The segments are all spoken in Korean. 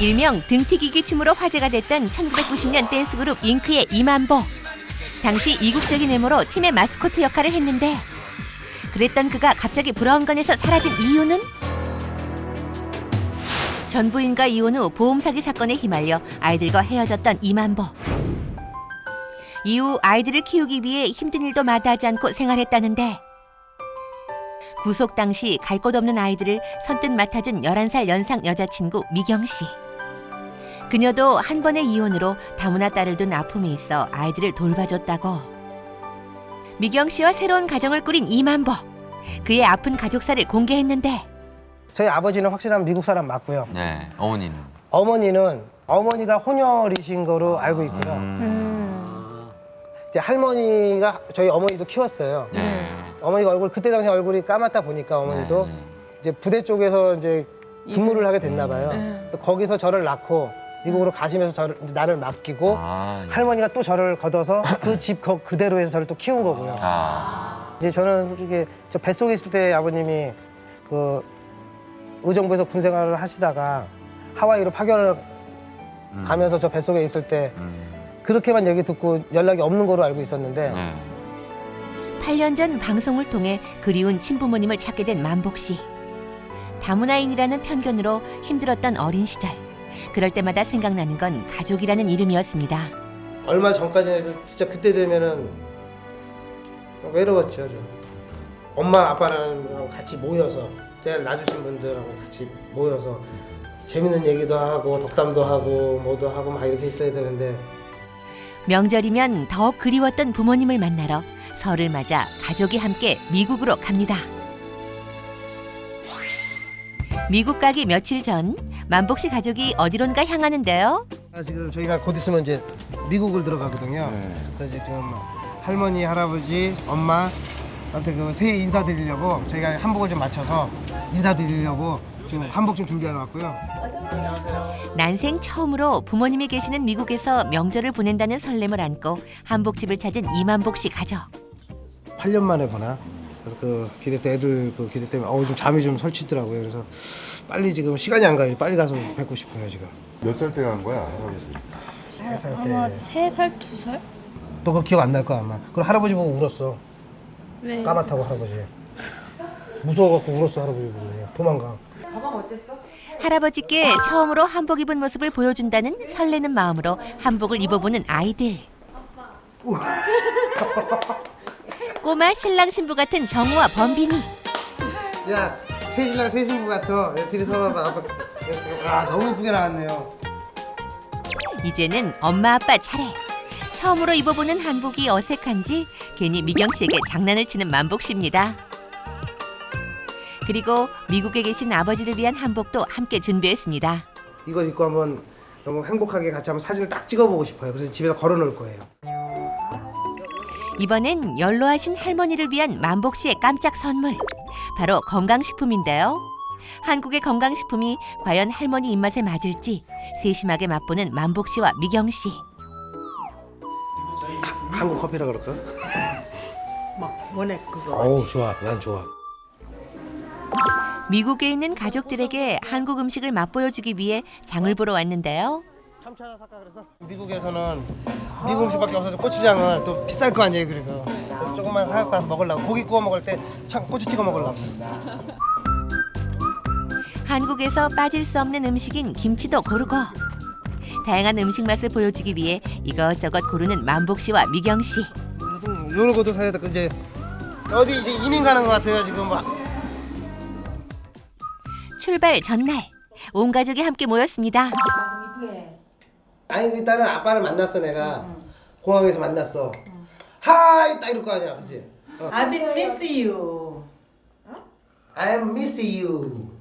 일명 등튀기기 춤으로 화제가 됐던 1990년 댄스그룹 잉크의 이만복. 당시 이국적인 외모로 팀의 마스코트 역할을 했는데 그랬던 그가 갑자기 브라운관에서 사라진 이유는? 전 부인과 이혼 후 보험 사기 사건에 휘말려 아이들과 헤어졌던 이만복. 이후 아이들을 키우기 위해 힘든 일도 마다하지 않고 생활했다는데 구속 당시 갈 곳 없는 아이들을 선뜻 맡아준 11살 연상 여자친구 미경 씨. 그녀도 한 번의 이혼으로 다문화 딸을 둔 아픔이 있어 아이들을 돌봐줬다고. 미경 씨와 새로운 가정을 꾸린 이만복. 그의 아픈 가족사를 공개했는데 저희 아버지는 확실한 미국 사람 맞고요. 네, 어머니는? 어머니가 혼혈이신 거로 알고 있고요. 이제 할머니가 저희 어머니도 키웠어요. 네. 어머니가 그때 당시 얼굴이 까맣다 보니까 어머니도 이제 부대 쪽에서 이제 근무를 하게 됐나 봐요. 그래서 거기서 저를 낳고 미국으로 가시면서 나를 맡기고 할머니가 또 저를 걷어서 그 집 그대로 해서 저를 또 키운 거고요. 이제 저는 솔직히 저 뱃속에 있을 때 아버님이 그 의정부에서 군 생활을 하시다가 하와이로 파견을 가면서 저 뱃속에 있을 때 그렇게만 얘기 듣고 연락이 없는 거로 알고 있었는데 8년 전 방송을 통해 그리운 친부모님을 찾게 된 만복 씨. 다문화인이라는 편견으로 힘들었던 어린 시절. 그럴 때마다 생각나는 건 가족이라는 이름이었습니다. 얼마 전까지는 진짜 그때 되면은 외로웠죠. 좀. 엄마 아빠랑 같이 모여서 제가 낳아주신 분들하고 같이 모여서 재밌는 얘기도 하고 덕담도 하고 뭐도 하고 막 이렇게 있어야 되는데 명절이면 더욱 그리웠던 부모님을 만나러 설을 맞아 가족이 함께 미국으로 갑니다. 미국 가기 며칠 전 만복 씨 가족이 어디론가 향하는데요. 지금 저희가 곧 있으면 이제 미국을 들어가거든요. 그래서 이제 지금 할머니, 할아버지, 엄마한테 그 새해 인사드리려고 저희가 한복을 좀 맞춰서 인사드리려고 지금 한복 좀 준비해 놨고요. 난생 처음으로 부모님이 계시는 미국에서 명절을 보낸다는 설렘을 안고 한복집을 찾은 이만복 씨 가족. 8년 만에 보나? 그래서 그 기대 때 애들 그 기대 때문에 좀 잠이 좀 설치더라고요. 그래서 빨리 지금 시간이 안 가요. 빨리 가서 뵙고 싶어요 지금. 몇 살 때 간 거야, 할아버지? 3살 때. 아마 3살, 2살? 너 그거 기억 안 날 거야 아마. 그럼 할아버지 보고 울었어. 왜? 까맣다고 할아버지. 무서워갖고 울었어 할아버지 보고. 도망가. 할아버지께 처음으로 한복 입은 모습을 보여준다는 설레는 마음으로 한복을 입어보는 아이들. 꼬마 신랑 신부 같은 정우와 범빈이. 야, 새신랑 새신부 같아. 둘이 서봐봐. 너무 이쁘게 나왔네요. 이제는 엄마 아빠 차례. 처음으로 입어보는 한복이 어색한지 괜히 미경 씨에게 장난을 치는 만복 씨입니다. 그리고 미국에 계신 아버지를 위한 한복도 함께 준비했습니다. 이거 입고 한번 너무 행복하게 같이 한번 사진을 딱 찍어보고 싶어요. 그래서 집에다 걸어놓을 거예요. 이번엔 연로하신 할머니를 위한 만복 씨의 깜짝 선물. 바로 건강식품인데요. 한국의 건강식품이 과연 할머니 입맛에 맞을지 세심하게 맛보는 만복 씨와 미경 씨. 한국 커피라 그럴까? 막 원액 그거. 어우 좋아, 난 좋아. 미국에 있는 가족들에게 한국 음식을 맛보여주기 위해 장을 보러 왔는데요. 참치 하나 살까 그래서? 미국에서는 미국 음식밖에 없어서 고추장을 또 비쌀 거 아니에요, 그래서 조금만 사갖고 와서 먹으려고. 고기 구워 먹을 때 참 고추 찍어 먹으려고. 한국에서 빠질 수 없는 음식인 김치도 고르고 다양한 음식 맛을 보여주기 위해 이것저것 고르는 만복 씨와 미경 씨. 이런 것도 사야 돼. 이제 어디 이제 이민 가는 것 같아요 지금 막. 출발 전날 온 가족이 함께 모였습니다. 아니 일단은 아빠를 만났어 내가. 공항에서 만났어. 하이 딱 이럴 거 아니야, 그렇지? I've been missing you. I miss you.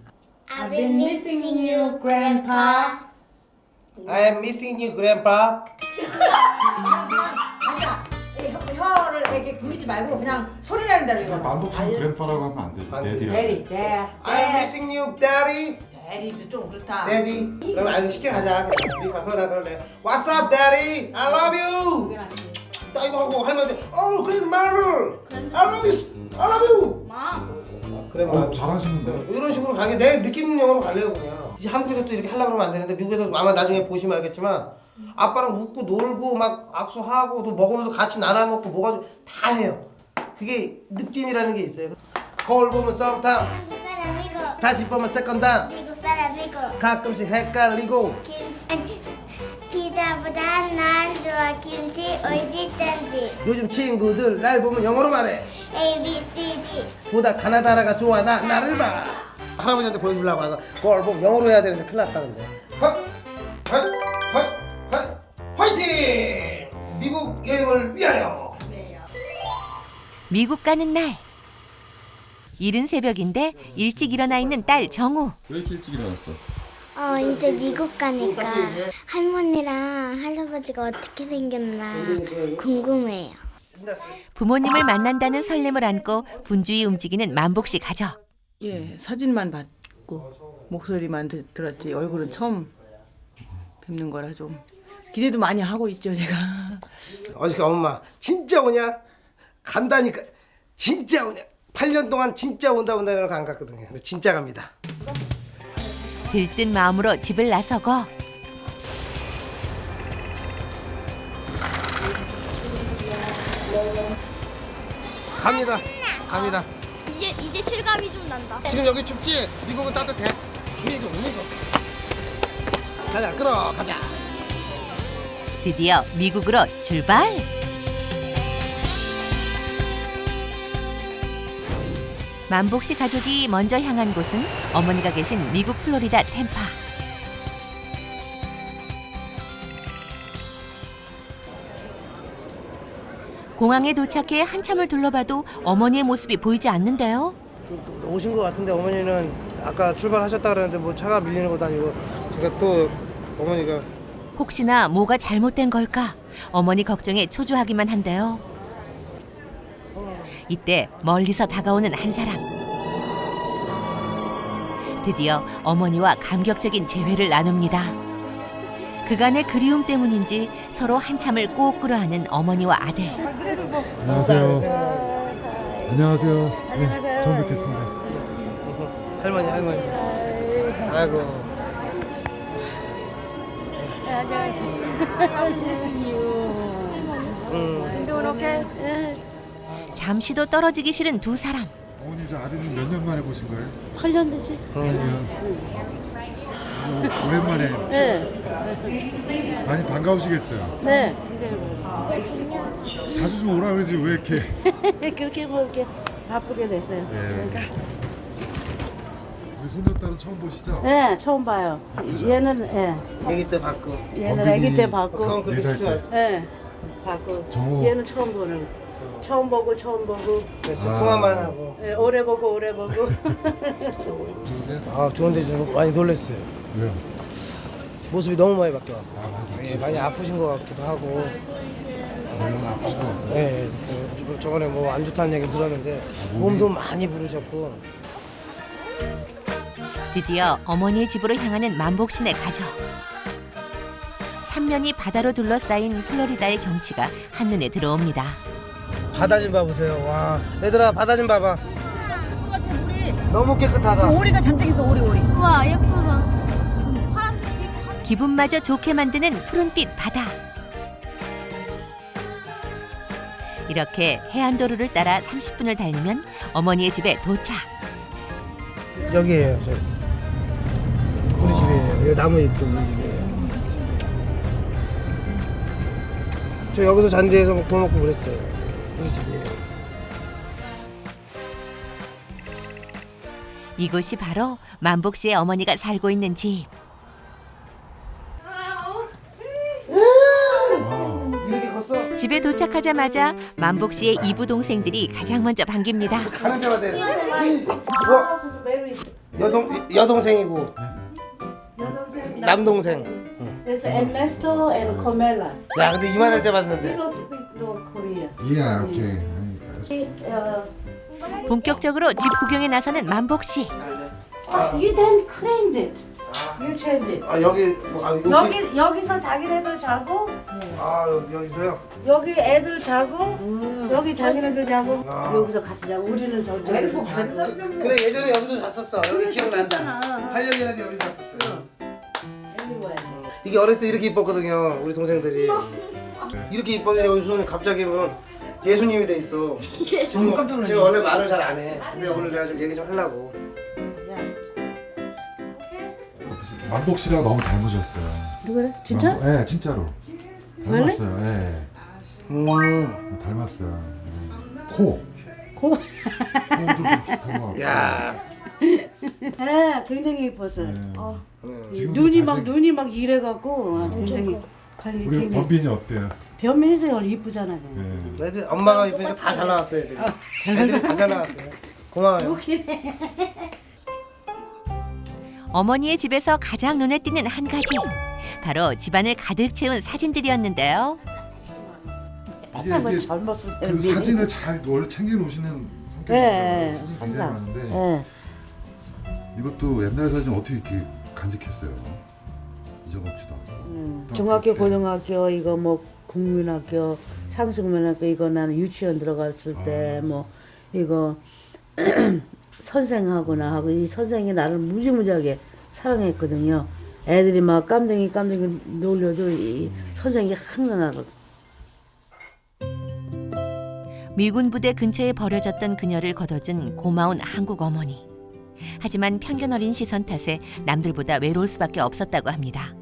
I've been missing you, Grandpa. I am missing you, Grandpa. 혀를 이렇게 굴리지 말고 그냥 소리 내는 대로 이거. 만복한 그램파라고 하면 안 되지. 안 돼. 데디라고. Daddy, Dad, I am missing you, Daddy. Daddy도 좀 그렇다. Daddy. 그럼 아유 쉽게 가자. 우리 가서 나 그럴래. What's up, Daddy? I love you. 딱 이거 하고 할머니, 그래도 말을. I love you. I love you. 그래 뭐 잘하시는데. 이런 식으로 가게 내 느끼는 영어로 가려고 그냥. 이제 한국에서 또 이렇게 하려고 그러면 안 되는데 미국에서 아마 나중에 보시면 알겠지만 아빠랑 웃고 놀고 막 악수하고 또 먹으면서 같이 나눠 먹고 뭐가 다 해요. 그게 느낌이라는 게 있어요. 거울 보면 썸탐, 사람이고 다시 보면 세컨담, 미국 사람이고 가끔씩 헷갈리고 피자보다 난 좋아 김치 오이지 짠지 요즘 친구들 날 보면 영어로 말해. A B C D 보다 가나다라가 좋아 나를 봐. 할아버지한테 보여주려고 와서 거울 보면 영어로 해야 되는데 큰일 났다 근데. 화이팅! 미국 여행을 위하여. 미국 가는 날. 이른 새벽인데 일찍 일어나 있는 딸 정우. 왜 이렇게 일찍 일어났어? 이제 미국 가니까 할머니랑 할아버지가 어떻게 생겼나 궁금해요. 부모님을 만난다는 설렘을 안고 분주히 움직이는 만복 씨 가족. 예, 사진만 봤고 목소리만 들었지 얼굴은 처음 뵙는 거라 좀 기대도 많이 하고 있죠 제가. 어저께 엄마 진짜 오냐? 간다니까 진짜 오냐? 8년 동안 진짜 온다 이러고 안 갔거든요. 근데 진짜 갑니다. 들뜬 마음으로 집을 나서고 갑니다. 이제 실감이 좀 난다. 지금 여기 춥지? 미국은 따뜻해. 미국. 가자, 끌어 가자. 드디어 미국으로 출발. 만복 씨 가족이 먼저 향한 곳은 어머니가 계신 미국 플로리다 템파. 공항에 도착해 한참을 둘러봐도 어머니의 모습이 보이지 않는데요. 오신 것 같은데 어머니는 아까 출발하셨다 그러는데 뭐 차가 밀리는 것도 아니고 제가 또 어머니가 혹시나 뭐가 잘못된 걸까? 어머니 걱정에 초조하기만 한데요. 이때 멀리서 다가오는 한 사람. 드디어 어머니와 감격적인 재회를 나눕니다. 그간의 그리움 때문인지 서로 한참을 꼭 끌어안은 어머니와 아들. 안녕하세요. 안녕하세요. 네, 처음 뵙겠습니다. 할머니. 아이고. 잠시도 떨어지기 싫은 두 사람. 어머님 저 아드님 몇 년 만에 보신 거예요? 8년 되지. 8년. 오랜만에. 네. 많이 반가우시겠어요. 네. 자주 좀 오라 그러지 왜 이렇게? 그렇게 뭐 이렇게 바쁘게 됐어요. 네. 우리 손녀딸은 처음 보시죠? 네, 처음 봐요. 얘는 아기 때 받고. 얘는 아기 때 봤고, 그건 그렇게 4살 싫어요. 때. 네, 봤고. 정우. 얘는 처음 보는. 처음 보고. 그래서 통화만 하고. 네, 오래 보고. 좋으세요? 아 좋은데 좀 많이 놀랐어요. 왜요? 모습이 너무 많이 바뀌어갖고. 많이 예, 많이 아프신 것 같기도 하고. 내가 아프신 것 같아요. 예, 저번에 뭐 안 좋다는 얘기 들었는데 몸도 많이 부르셨고. 드디어 어머니의 집으로 향하는 만복 씨네 가족. 삼면이 바다로 둘러싸인 플로리다의 경치가 한눈에 들어옵니다. 바다 좀 봐보세요. 와, 얘들아 바다 좀 봐봐. 너무 깨끗하다. 오리가 잔뜩 있어 오리. 와, 예쁘다. 기분마저 좋게 만드는 푸른빛 바다. 이렇게 해안도로를 따라 30분을 달리면 어머니의 집에 도착. 여기에요. 우리 집이에요. 여기 나무 있고 우리 집이에요. 저 여기서 잔디에서 구워 먹고 그랬어요. 우리 집이에요. 이곳이 바로 만복 씨의 어머니가 살고 있는 집. 이렇게 컸어? 집에 도착하자마자 만복 씨의 이부 동생들이 가장 먼저 반깁니다. 가는 데가 돼. 와, 여동생이고 남동생. There's Ernesto and Carmela. 야, 근데 이만할 때 봤는데. They don't speak no Korean. 예, 오케이. 본격적으로 집 구경에 나서는 만복 씨. You then cleaned it. You change it. 아 여기 뭐, 아, 혹시, 여기서 자기네들 자고, 아 여기서요? 여기 애들 자고, 여기 자기네들 자고, 여기서 같이 자고, 우리는 저쪽에서 자고. 그래 예전에 여기서 잤었어. 여기 기억난다. 8년 전에도 여기서 잤었어요. 이게 어렸을 때 이렇게 이뻤거든요. 우리 동생들이 이렇게 이뻤는데 여기 손이 갑자기 뭐 예수님이 돼 있어. 지금 제가 원래 말을 잘 안 해. 근데 오늘 내가 좀 얘기 좀 하려고. 만복 씨랑 너무 닮으셨어요. 누구래? 진짜? 네, 진짜로. 닮았어요. 예. 닮았어요. 코. 코? 코도 좀 비슷한 것 같고. 야, 네, 굉장히 예뻤어요. 지금도 눈이 막 이래갖고 굉장히 관리 우리 굉장히 범빈이 어때요? 변민이 원래 이쁘잖아요. 예. 애들 엄마가 이쁘니까 다 잘 나왔어요, 애들이. 애들이 다 잘 나왔어요. 고마워요. 어머니의 집에서 가장 눈에 띄는 한 가지. 바로 집안을 가득 채운 사진들이었는데요. 맨날 젊었을 때. 그 사진을 잘 원래 챙겨 놓으시는 성격이에요. 네, 사진이 굉장히 항상. 많은데 네. 이것도 옛날 사진 어떻게 이렇게 간직했어요? 잊어먹지도 않고. 중학교, 고등학교 이거 뭐 국민학교, 창수고등학교 이거 나는 유치원 들어갔을 때 뭐 이거 선생하고 나하고 이 선생이 나를 무지무지하게 사랑했거든요. 애들이 막 깜둥이 놀려도 이 선생이 항상 나를. 미군 부대 근처에 버려졌던 그녀를 걷어준 고마운 한국 어머니. 하지만 편견 어린 시선 탓에 남들보다 외로울 수밖에 없었다고 합니다.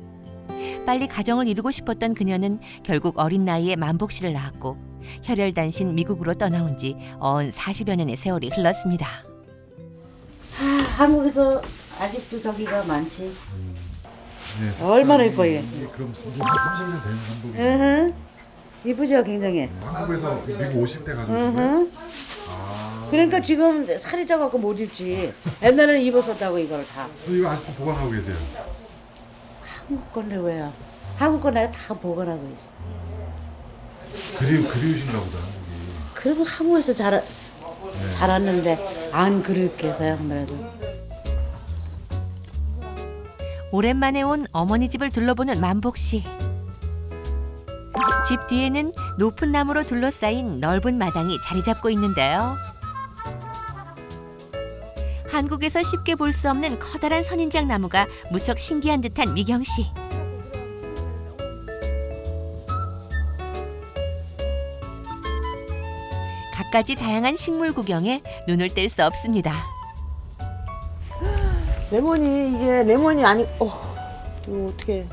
빨리 가정을 이루고 싶었던 그녀는 결국 어린 나이에 만복 씨를 낳았고 혈혈단신 미국으로 떠나온 지 어언 40여 년의 세월이 흘렀습니다. 한국에서 아직도 저기가 많지. 네, 얼마나 예뻐 얘. 그럼 이제 30년 된 한복이 이쁘죠, 굉장히. 한국에서 미국 오실 때 가져오신 거예요? 그러니까 지금 살이 쪄갖고 못 입지. 옛날에는 입었었다고 이걸 다. 이거 아직도 보관하고 계세요? 한국 건데 왜요? 한국 건 내가 다 보관하고 있어. 그리우신가 보다. 여기. 그리고 한국에서 자랐는데 안 그렇게 해서요, 아무래도. 오랜만에 온 어머니 집을 둘러보는 만복 씨. 집 뒤에는 높은 나무로 둘러싸인 넓은 마당이 자리 잡고 있는데요. 한국에서 쉽게 볼 수 없는 커다란 선인장 나무가 무척 신기한 듯한 미경 씨. 갖가지 다양한 식물 구경에 눈을 뗄 수 없습니다. 레몬이 이게 레몬이 아니 이거 어떻게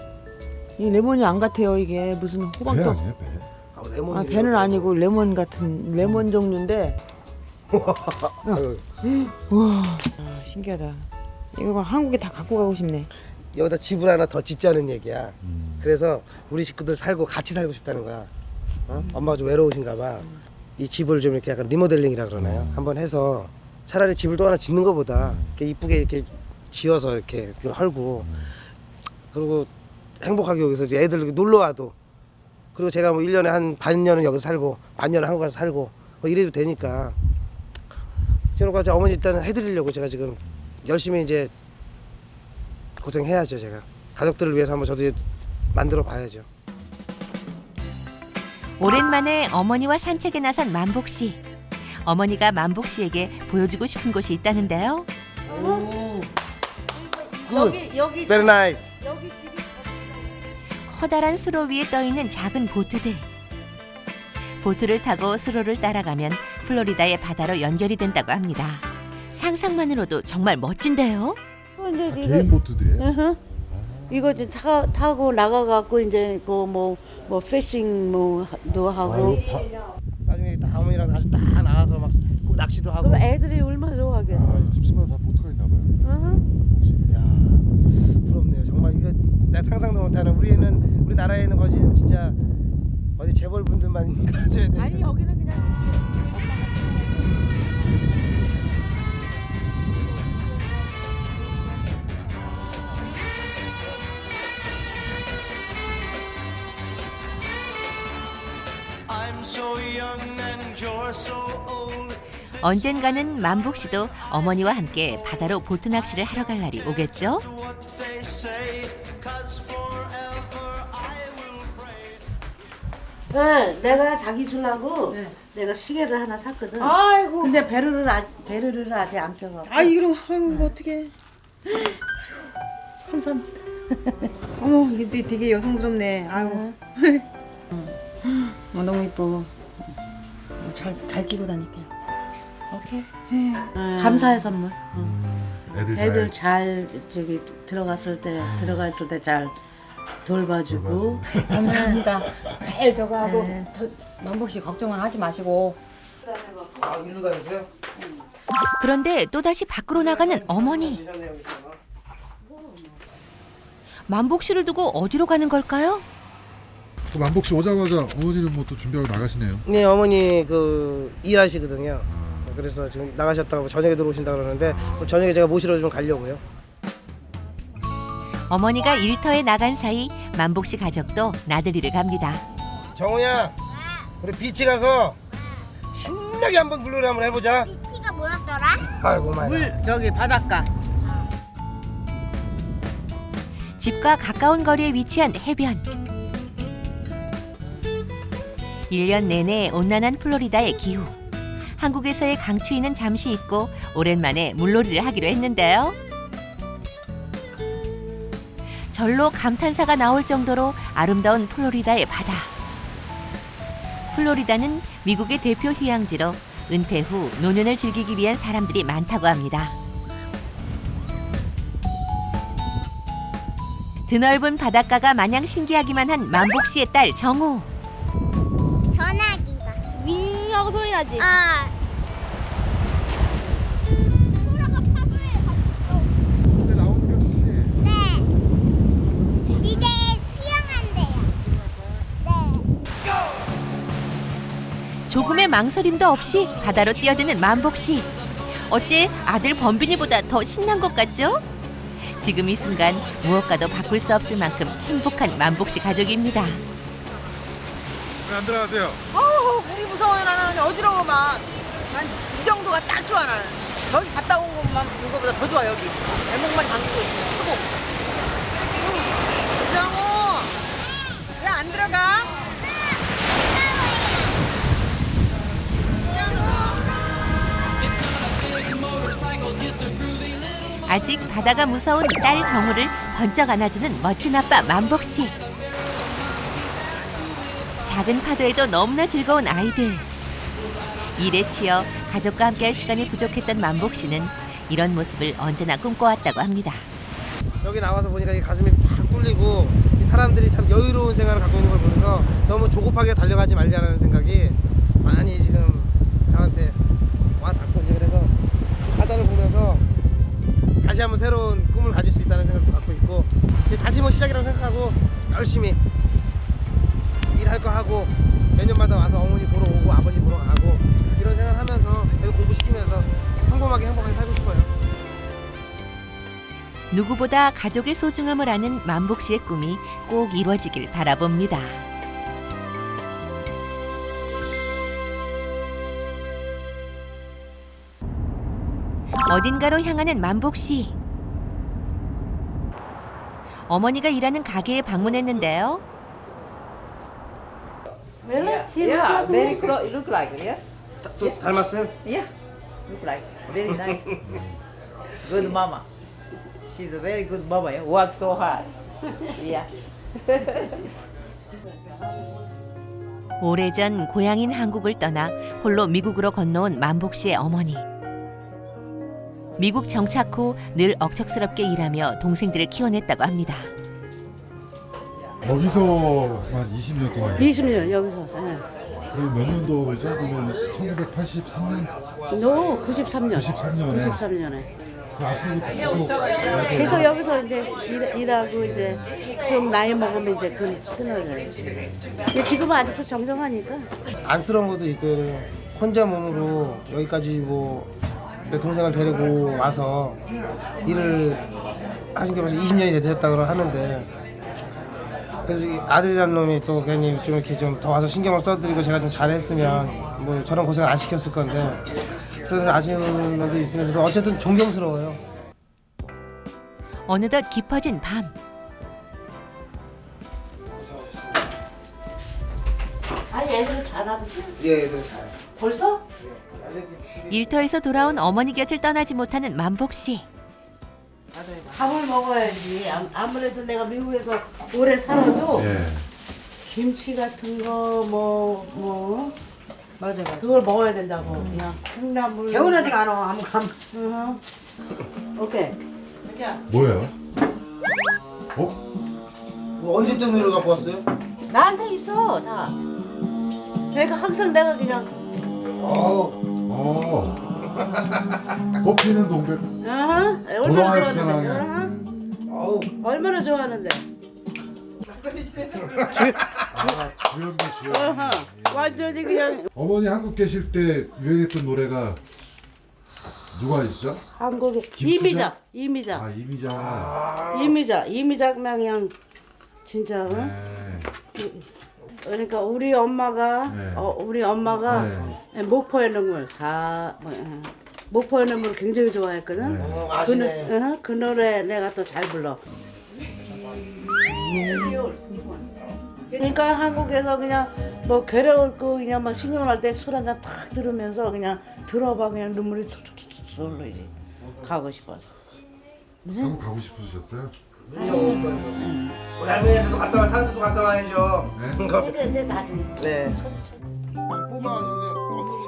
이 레몬이 안 같아요. 이게 무슨 배 호박도 아니에요, 배? 아 배는 아니고 레몬 같은 레몬 종류인데 와 신기하다. 이거 한국에 다 갖고 가고 싶네. 여기다 집을 하나 더 짓자는 얘기야. 그래서 우리 식구들 살고 같이 살고 싶다는 거야. 엄마가 좀 외로우신가 봐. 이 집을 좀 이렇게 약간 리모델링이라 그러나요? 한번 해서 차라리 집을 또 하나 짓는 것보다 이렇게 이쁘게 이렇게 지어서 이렇게 헐고 그리고 행복하게 여기서 이제 애들 이렇게 놀러 와도 그리고 제가 뭐 1년에 한 반년은 여기서 살고 반년은 한국 가서 살고 뭐 이래도 되니까 그러니까 어머니 일단 해드리려고 제가 지금 열심히 이제 고생해야죠. 제가 가족들을 위해서 한번 저도 만들어 봐야죠. 오랜만에 어머니와 산책에 나선 만복 씨. 어머니가 만복 씨에게 보여주고 싶은 곳이 있다는데요. 여기 Very nice. 커다란 수로 위에 떠 있는 작은 보트들. 보트를 타고 수로를 따라가면 플로리다의 바다로 연결이 된다고 합니다. 상상만으로도 정말 멋진데요. 이제 개인 보트들이에요? 이거 이제 타고 나가갖고 이제 그 뭐 피싱 뭐도 하고. 나중에 딱 어머니랑 아주 딱 나가서 막 낚시도 하고. 그럼 애들이 얼마나 좋아하겠어. 집집마다 다 보트가 있나 봐요. 야, 부럽네요. 정말 이거 내가 상상도 못하는 우리나라에는 거지 진짜 어디 재벌 분들만 가져야 돼. 아니 여기는 그냥 언젠가는 만복 씨도 어머니와 함께 바다로 보트 낚시를 하러 갈 날이 오겠죠? 네, 내가 자기 주려고 내가 시계를 하나 샀거든. 아이고. 근데 배를 아직 안 껴갖고. 아 이거 아이고 어떻게 감사합니다. 어머 이게 되게 여성스럽네. 아유. 너무 이뻐. 잘 끼고 다닐게요. 오케이. 감사의 선물. 애들 잘 애들 잘 저기 들어갔을 때 잘 돌봐주고. 감사합니다. 잘 저거 하고 만복 씨 걱정은 하지 마시고. 아, 일로 다니세요? 그런데 또다시 밖으로 나가는 어머니. 만복 씨를 두고 어디로 가는 걸까요? 또 만복 씨 오자마자 어머니는 뭐 또 준비하고 나가시네요. 네, 어머니 그 일하시거든요. 그래서 지금 나가셨다고 저녁에 들어오신다 그러는데 저녁에 제가 모시러 좀 가려고요. 어머니가 일터에 나간 사이 만복 씨 가족도 나들이를 갑니다. 정우야, 우리 비치 가서 신나게 한번 물놀이 한번 해보자. 비티가 뭐였더라? 아이고 마야. 물 저기 바닷가. 집과 가까운 거리에 위치한 해변. 1년 내내 온난한 플로리다의 기후. 한국에서의 강추위는 잠시 잊고 오랜만에 물놀이를 하기로 했는데요. 절로 감탄사가 나올 정도로 아름다운 플로리다의 바다. 플로리다는 미국의 대표 휴양지로 은퇴 후 노년을 즐기기 위한 사람들이 많다고 합니다. 드넓은 바닷가가 마냥 신기하기만 한 만복 씨의 딸 정우. 전화기가. 윙 하고 소리 나지? 아. 소라가 파도에 근데 나오니까 좋지. 네. 이제 수영한대요. 네. 조금의 망설임도 없이 바다로 뛰어드는 만복 씨. 어째 아들 범빈이보다 더 신난 것 같죠? 지금 이 순간 무엇과도 바꿀 수 없을 만큼 행복한 만복 씨 가족입니다. 왜 안 들어가세요? 물이 무서워요. 나는 어지러워 막. 난 이 정도가 딱 좋아 나는. 저기 갔다 온 것만 본 것보다 더 좋아 여기. 발목만 당기고 있으면 최고. 정우 왜 안 들어가? 아직 바다가 무서운 딸 정우를 번쩍 안아주는 멋진 아빠 만복 씨. 작은 파도에도 너무나 즐거운 아이들. 일에 치여 가족과 함께할 시간이 부족했던 만복 씨는 이런 모습을 언제나 꿈꿔왔다고 합니다. 여기 나와서 보니까 이 가슴이 팍 뚫리고 이 사람들이 참 여유로운 생활을 갖고 있는 걸 보면서 너무 조급하게 달려가지 말자라는 생각이 많이 지금 저한테 와 닿고 이제 그래서 바다를 보면서 다시 한번 새로운 꿈을 가질 수 있다는 생각도 갖고 있고 다시 뭐 시작이라고 생각하고 열심히 일할 거 하고 매년마다 와서 어머니 보러 오고 아버지 보러 가고 이런 생각을 하면서 계속 공부시키면서 평범하게 행복하게 살고 싶어요. 누구보다 가족의 소중함을 아는 만복 씨의 꿈이 꼭 이루어지길 바라봅니다. 어딘가로 향하는 만복 씨. 어머니가 일하는 가게에 방문했는데요. Yeah, very look like yes. 또 닮았어요? Yeah, look like very nice. Good mama. She's a very good mama. Yeah? Work so hard. Yeah. 오래전 고향인 한국을 떠나 홀로 미국으로 건너온 만복 씨의 어머니. 미국 정착 후 늘 억척스럽게 일하며 동생들을 키워냈다고 합니다. 거기서 한 20년 동안. 20년 여기서. 예. 그럼 몇 년도죠? 그러면 1983년? 너 93년. 93년에. 93년에. 그 앞으로 계속 계속 여기서 이제 일하고 이제 좀 나이 먹으면 이제 끊어져요. 근데 지금은 아직도 정정하니까. 안쓰러운 것도 있고 혼자 몸으로 여기까지 뭐 내 동생을 데리고 와서 일을 하신 게 벌써 20년이 되셨다고 하는데 그래서 이 아들이라는 놈이 또 괜히 좀 이렇게 좀 더 와서 신경을 써드리고 제가 좀 잘했으면 뭐 저런 고생을 안 시켰을 건데 그런 아쉬운 면도 있으면서도 어쨌든 존경스러워요. 어느덧 깊어진 밤. 아니 애들 잘하지? 예, 애들 잘. 벌써? 일터에서 돌아온 어머니 곁을 떠나지 못하는 만복 씨. 나도 해봐. 밥을 먹어야지. 아무래도 내가 미국에서 오래 살아도 예. 김치 같은 거 뭐 맞아. 그걸 먹어야 된다고. 그냥 콩나물. 개운하지가 않아. 아무 감. 오케이. 뭐예요? 어? 뭐 언제 때문에 갖고 왔어요? 나한테 있어 다. 그러니까 항상 내가 그냥 꽃피는 동백. 얼마나 고등학교 좋아하는데. 얼마나 좋아하는데. 주연비 주연. 완전히 그냥 어머니 한국 계실 때 유행했던 노래가 누가 있죠? 한국에 김수자? 이미자. 아 이미자면 그냥 진짜. 응? 네. 그러니까 우리 엄마가 네. 네. 목포의 눈물 목포의 눈물 굉장히 좋아했거든. 네. 아시네. 그 노래 내가 또 잘 불러. 그러니까 한국에서 그냥 뭐 괴로울고 그냥 막 신경날 때 술 한잔 탁 들으면서 그냥 들어봐 그냥 눈물이 툭툭툭툭 흘러지. 가고 싶어서. 한국 가고 싶으셨어요? 우리 할머니한테도 갔다 와, 산수도 갔다 와야죠. 그러니까 이제 나중에. 네.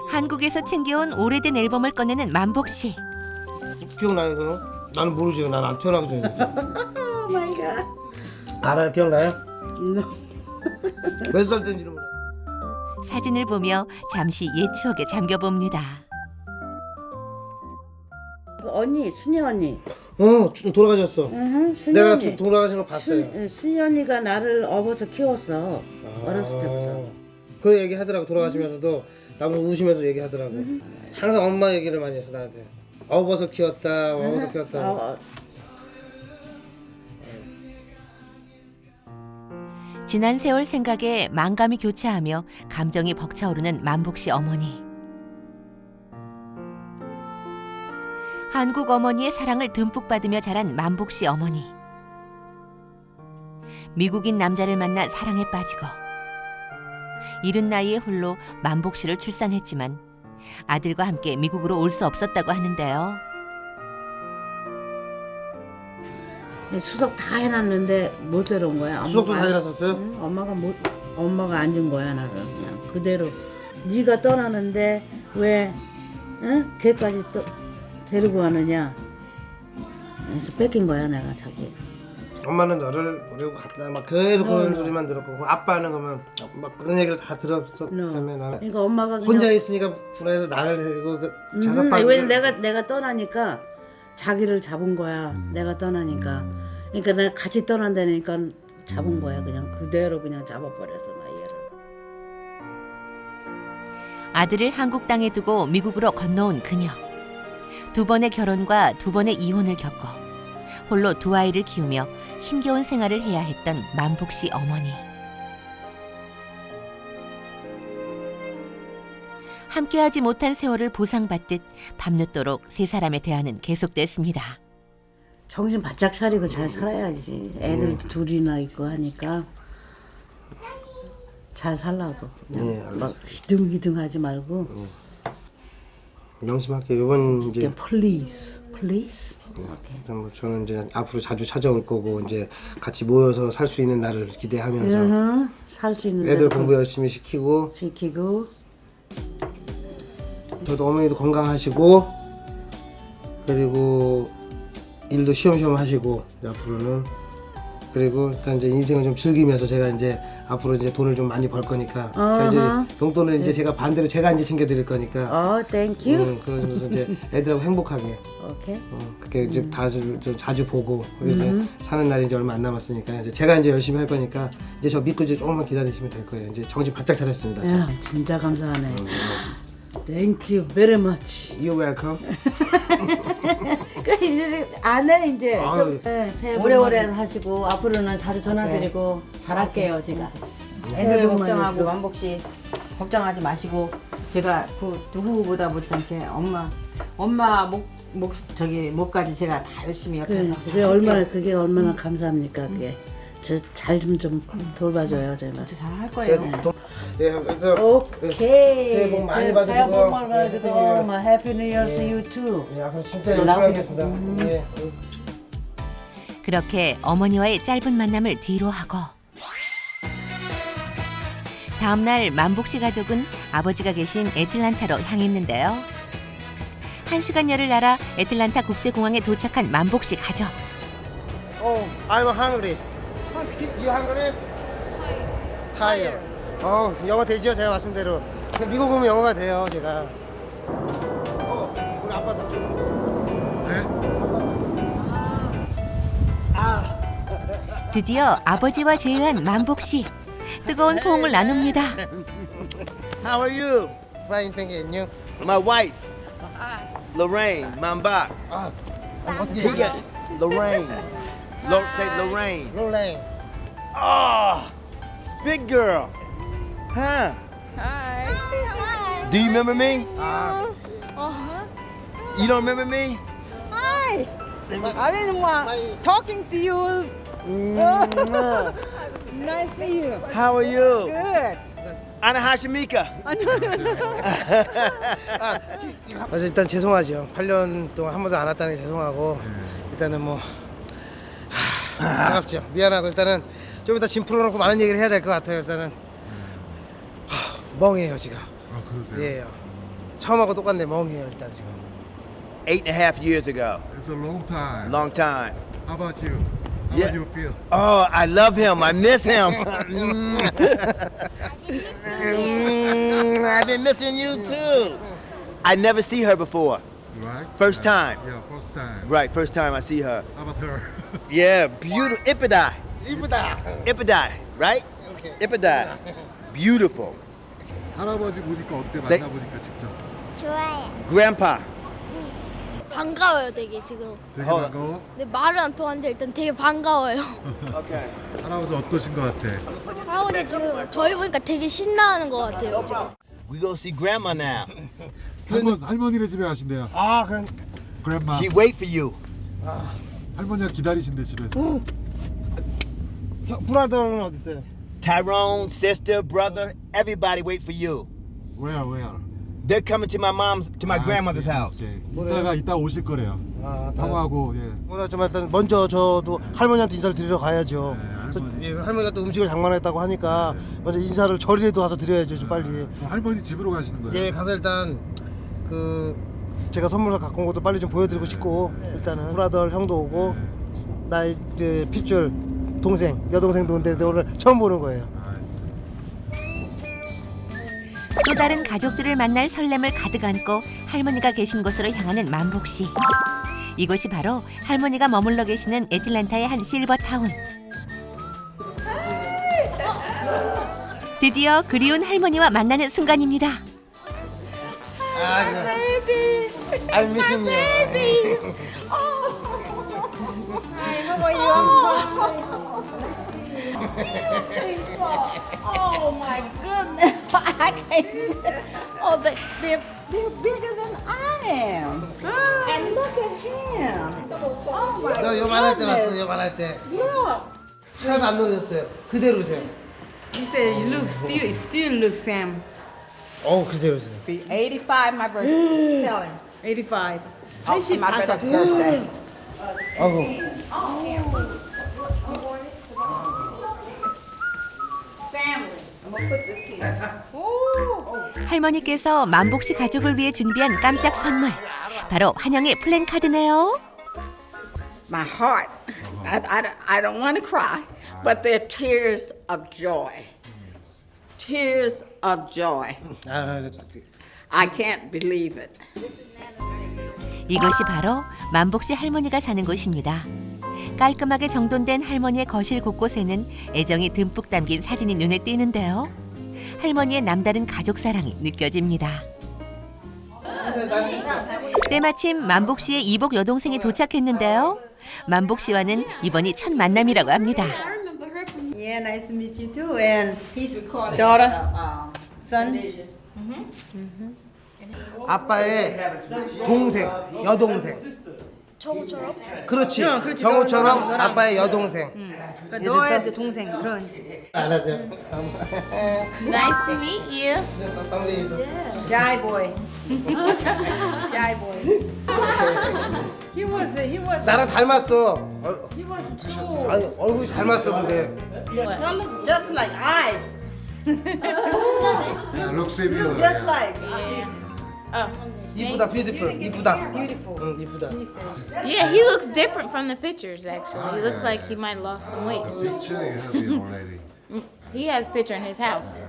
한국에서 챙겨온 오래된 앨범을 꺼내는 만복 씨. 기억나요, 그럼? 나는 모르지. 난 안 태어나기 전에. 오 마이 갓. 알아요? 기억나요? No. 몇 살 때인지는 몰라. 사진을 보며 잠시 옛 추억에 잠겨봅니다. 언니, 순이 언니. 돌아가셨어. 순이 내가 언니. 돌아가신 거 봤어요. 순이 언니가 나를 업어서 키웠어. 어렸을 때부터. 그 얘기 하더라고. 돌아가시면서도 나보고 우시면서 얘기하더라고. 항상 엄마 얘기를 많이 했어 나한테. 업어서 키웠다, 업어서 키웠다. 지난 세월 생각에 만감이 교차하며 감정이 벅차오르는 만복 씨 어머니. 한국 어머니의 사랑을 듬뿍 받으며 자란 만복 씨 어머니. 미국인 남자를 만나 사랑에 빠지고 이른 나이에 홀로 만복 씨를 출산했지만 아들과 함께 미국으로 올 수 없었다고 하는데요. 수석 다 해놨는데 못 데려온 거야. 수석도 다 해놨었어요? 응, 엄마가 안 준 거야 나를 그냥 그대로. 네가 떠나는데 왜 걔까지 또 데리고 가느냐. 그래서 뺏긴 거야 내가 자기. 엄마는 너를 버리고 갔다 막 계속 그런 소리만 들었고 아빠는 그러면 막 그런 얘기를 다 들었었기 때문에 나는 그러니까 엄마가 그냥 혼자 있으니까 불안해서 나를 데리고 자사방 왜냐면 내가 떠나니까 자기를 잡은 거야. 내가 떠나니까. 그러니까 내가 같이 떠난다니까 잡은 거야. 그냥 그대로 그냥 잡아버렸어 나 얘를. 아들을 한국 땅에 두고 미국으로 건너온 그녀. 2번의 결혼과 2번의 이혼을 겪고 홀로 2아이를 키우며 힘겨운 생활을 해야 했던 만복 씨 어머니. 함께하지 못한 세월을 보상받듯 밤늦도록 세 사람의 대화는 계속됐습니다. 정신 바짝 차리고 잘 살아야지. 애들 둘이나 있고 하니까 잘 살라고. 그냥 희둥희둥하지 말고. 명심할게요. 이번 이제 그냥 플리즈. 뭐 저는 이제 앞으로 자주 찾아올 거고 이제 같이 모여서 살 수 있는 날을 기대하면서 살 수 있는 애들 데도 공부 열심히 시키고 지키고. 저도 어머니도 건강하시고 그리고 일도 쉬엄쉬엄 하시고 앞으로는 그리고 일단 이제 인생을 좀 즐기면서 제가 이제 앞으로 이제 돈을 좀 많이 벌 거니까 제가 이제 용돈을 이제 제가 반대로 제가 이제 챙겨드릴 거니까 땡큐. 그러면서 이제 애들하고 행복하게 오케이. 그렇게 이제 자주 보고 이제 사는 날이 이제 얼마 안 남았으니까 이제 제가 이제 열심히 할 거니까 이제 저 믿고 이제 조금만 기다리시면 될 거예요. 이제 정신 바짝 차렸습니다. 야, 진짜 감사하네. Thank you very much. You're welcome. 그 이제 안 해 이제 좀 새해 복 오래오래 많이 하시고 앞으로는 자주 전화드리고 잘할게요 제가. 애들 복 많이 걱정하고 하시고. 만복 씨 걱정하지 마시고 제가 그 누구보다 못지않게 엄마 목까지 제가 다 열심히 옆에서 그게 얼마나 감사합니까 그게. 저 잘 좀 돌봐줘요 제가. 진짜 잘 할 거예요. 네, 그래서 오케이. 새해 복 많이 받으시고. 새해 복 많이 받으시고. Happy New Year to you too. 네, 앞으로 진짜 열심히 하겠습니다. 네. 그렇게 어머니와의 짧은 만남을 뒤로 하고 다음 날 만복 씨 가족은 아버지가 계신 애틀란타로 향했는데요. 1시간여를 날아 애틀란타 국제공항에 도착한 만복 씨 가족. Oh, I'm hungry. You hungry? Tired. 영어 되죠? 제가 말씀대로. 미국 오면 영어가 돼요, 제가. 우리 아빠다. 드디어 아버지와 재회한 만복 씨. 뜨거운 포옹을 나눕니다. How are you? Fine, thank you. And you? My wife, Lorraine Mambach. 어떻게 He got Lorraine. Say Lorraine. 롤레인. Oh, big girl. Huh? Hi. Do you remember me? You don't remember me? Hi. I didn't want talking to you. Nice to meet you. How are you? Good. Anna Hashimika. 그래서 일단 죄송하죠. 8년 동안 한 번도 안 왔다는 게 죄송하고 일단은 뭐 반갑죠. 미안하고 일단은 좀 이따 짐 풀어놓고 많은 얘기를 해야 될 것 같아요. 일단은 멍해요 지금. 아 그러세요? 예. 처음하고 똑같네. 멍해요 일단 지금. 8.5 years ago. It's a long time. Long time. How about you? How Yeah. do you feel? Oh, I love him. I miss him. I've been missing you too. I never see her before. Right? First time. Yeah, first time. Right, first time I see her. How about her? Yeah, beautiful. Ipadai. 이쁘다. Ipadai, right? Ipadai. Beautiful. 할아버지 보니까 어때? 세- 만나보니까 직접. 좋아요. Grandpa. 반가워요, 되게 지금. 되게 어. 반가워? 근데 말은 안 통하는데 일단 되게 반가워요. Okay. 할아버지 어떠신 것 같아? 할아버지 지금 저희 보니까 되게 신나하는 것 같아요, 지금. We go see grandma now. 할머니네 집에 가신대요. 아 그럼 그랜마. She wait for you. 할머니가 기다리신대 집에서. 브라더는 어디 있어요? Tyrone, sister, brother, everybody wait for you. Where? They're coming to my mom's, to my grandmother's house. 이따 오실 거래요. 아, 통화하고 예. 오늘 좀 일단 먼저 저도 할머니한테 인사를 드리러 가야죠. 네, 할머니. 예, 할머니가 또 음식을 장만했다고 하니까 먼저 인사를 절이라도 가서 드려야죠, 좀 빨리. 할머니 집으로 가시는 거예요? 예, 가서 일단 그 제가 선물을 갖고 온 것도 빨리 좀 보여드리고 싶고 일단은 브라더 형도 오고 나의 이제 핏줄 동생 여동생도 온데 오늘 처음 보는 거예요. 또 다른 가족들을 만날 설렘을 가득 안고 할머니가 계신 곳으로 향하는 만복 씨. 이곳이 바로 할머니가 머물러 계시는 애틀란타의 한 실버타운. 드디어 그리운 할머니와 만나는 순간입니다. I miss you. Oh my goodness! I can't. Oh, they're bigger than I am. And look at him. Oh my 너 요만할 때 goodness. 왔어, 요만할 때. Look. 하나도 안 넣어줬어요. 그대로세요. He said, "You look still look Sam. 그대로세요. 85 my birthday. Tell him. 85. 85 birthday. 아이고. Family. I'm gonna put this here. Ooh. 할머니께서 만복 씨 가족을 위해 준비한 깜짝 선물. 바로 환영의 플랜카드네요. My heart, I don't want to cry, but they're tears of joy. Tears of joy. I can't believe it. 이곳이 바로 만복 씨 할머니가 사는 곳입니다. 깔끔하게 정돈된 할머니의 거실 곳곳에는 애정이 듬뿍 담긴 사진이 눈에 띄는데요. 할머니의 남다른 가족 사랑이 느껴집니다. 때마침 만복 씨의 이복 여동생이 도착했는데요. 만복 씨와는 이번이 첫 만남이라고 합니다. Yeah, nice to meet you too. And He's recording. daughter, son. 아빠의 동생, 여동생. 저거처럼? 그렇지. 그렇지. 정우처럼 너랑. 아빠의 여동생. 그러니까 너의 동생 그런. 알았죠. Nice to meet you. Shy boy. Shy boy. He was. 나랑 닮았어. He was too. 아니 얼굴이 닮았어 근데. You look just like eyes. Yeah, look similar. Just like. 이쁘다, beautiful. 이쁘다. Beautiful. 응, 이쁘다. Yeah, he looks different from the pictures, actually. He looks like he might have lost some weight. The picture you have the old lady. He has a picture in his house.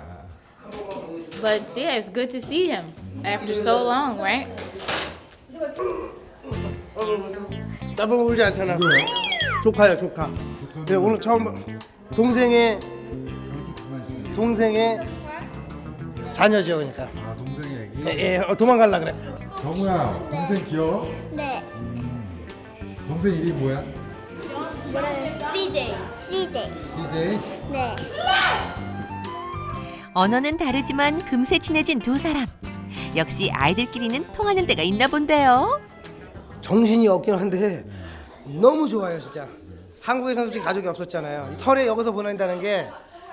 But yeah, it's good to see him after so long, right? 나보고 울지 않잖아. 조카야, 조카. 네, 오늘 처음 동생의 자녀죠, 그러니까. 아 동생 얘기. 예, 도망갈라 그래. 정우야 동생 귀여워? 네. 동생 이름이 뭐야? CJ. CJ? 네. 언어는 다르지만 금세 친해진 두 사람. 역시 아이들끼리는 통하는 데가 있나 본데요. 정신이 없긴 한데 너무 좋아요, 진짜. 한국에서는 솔직히 가족이 없었잖아요. 설에 여기서 보낸다는 게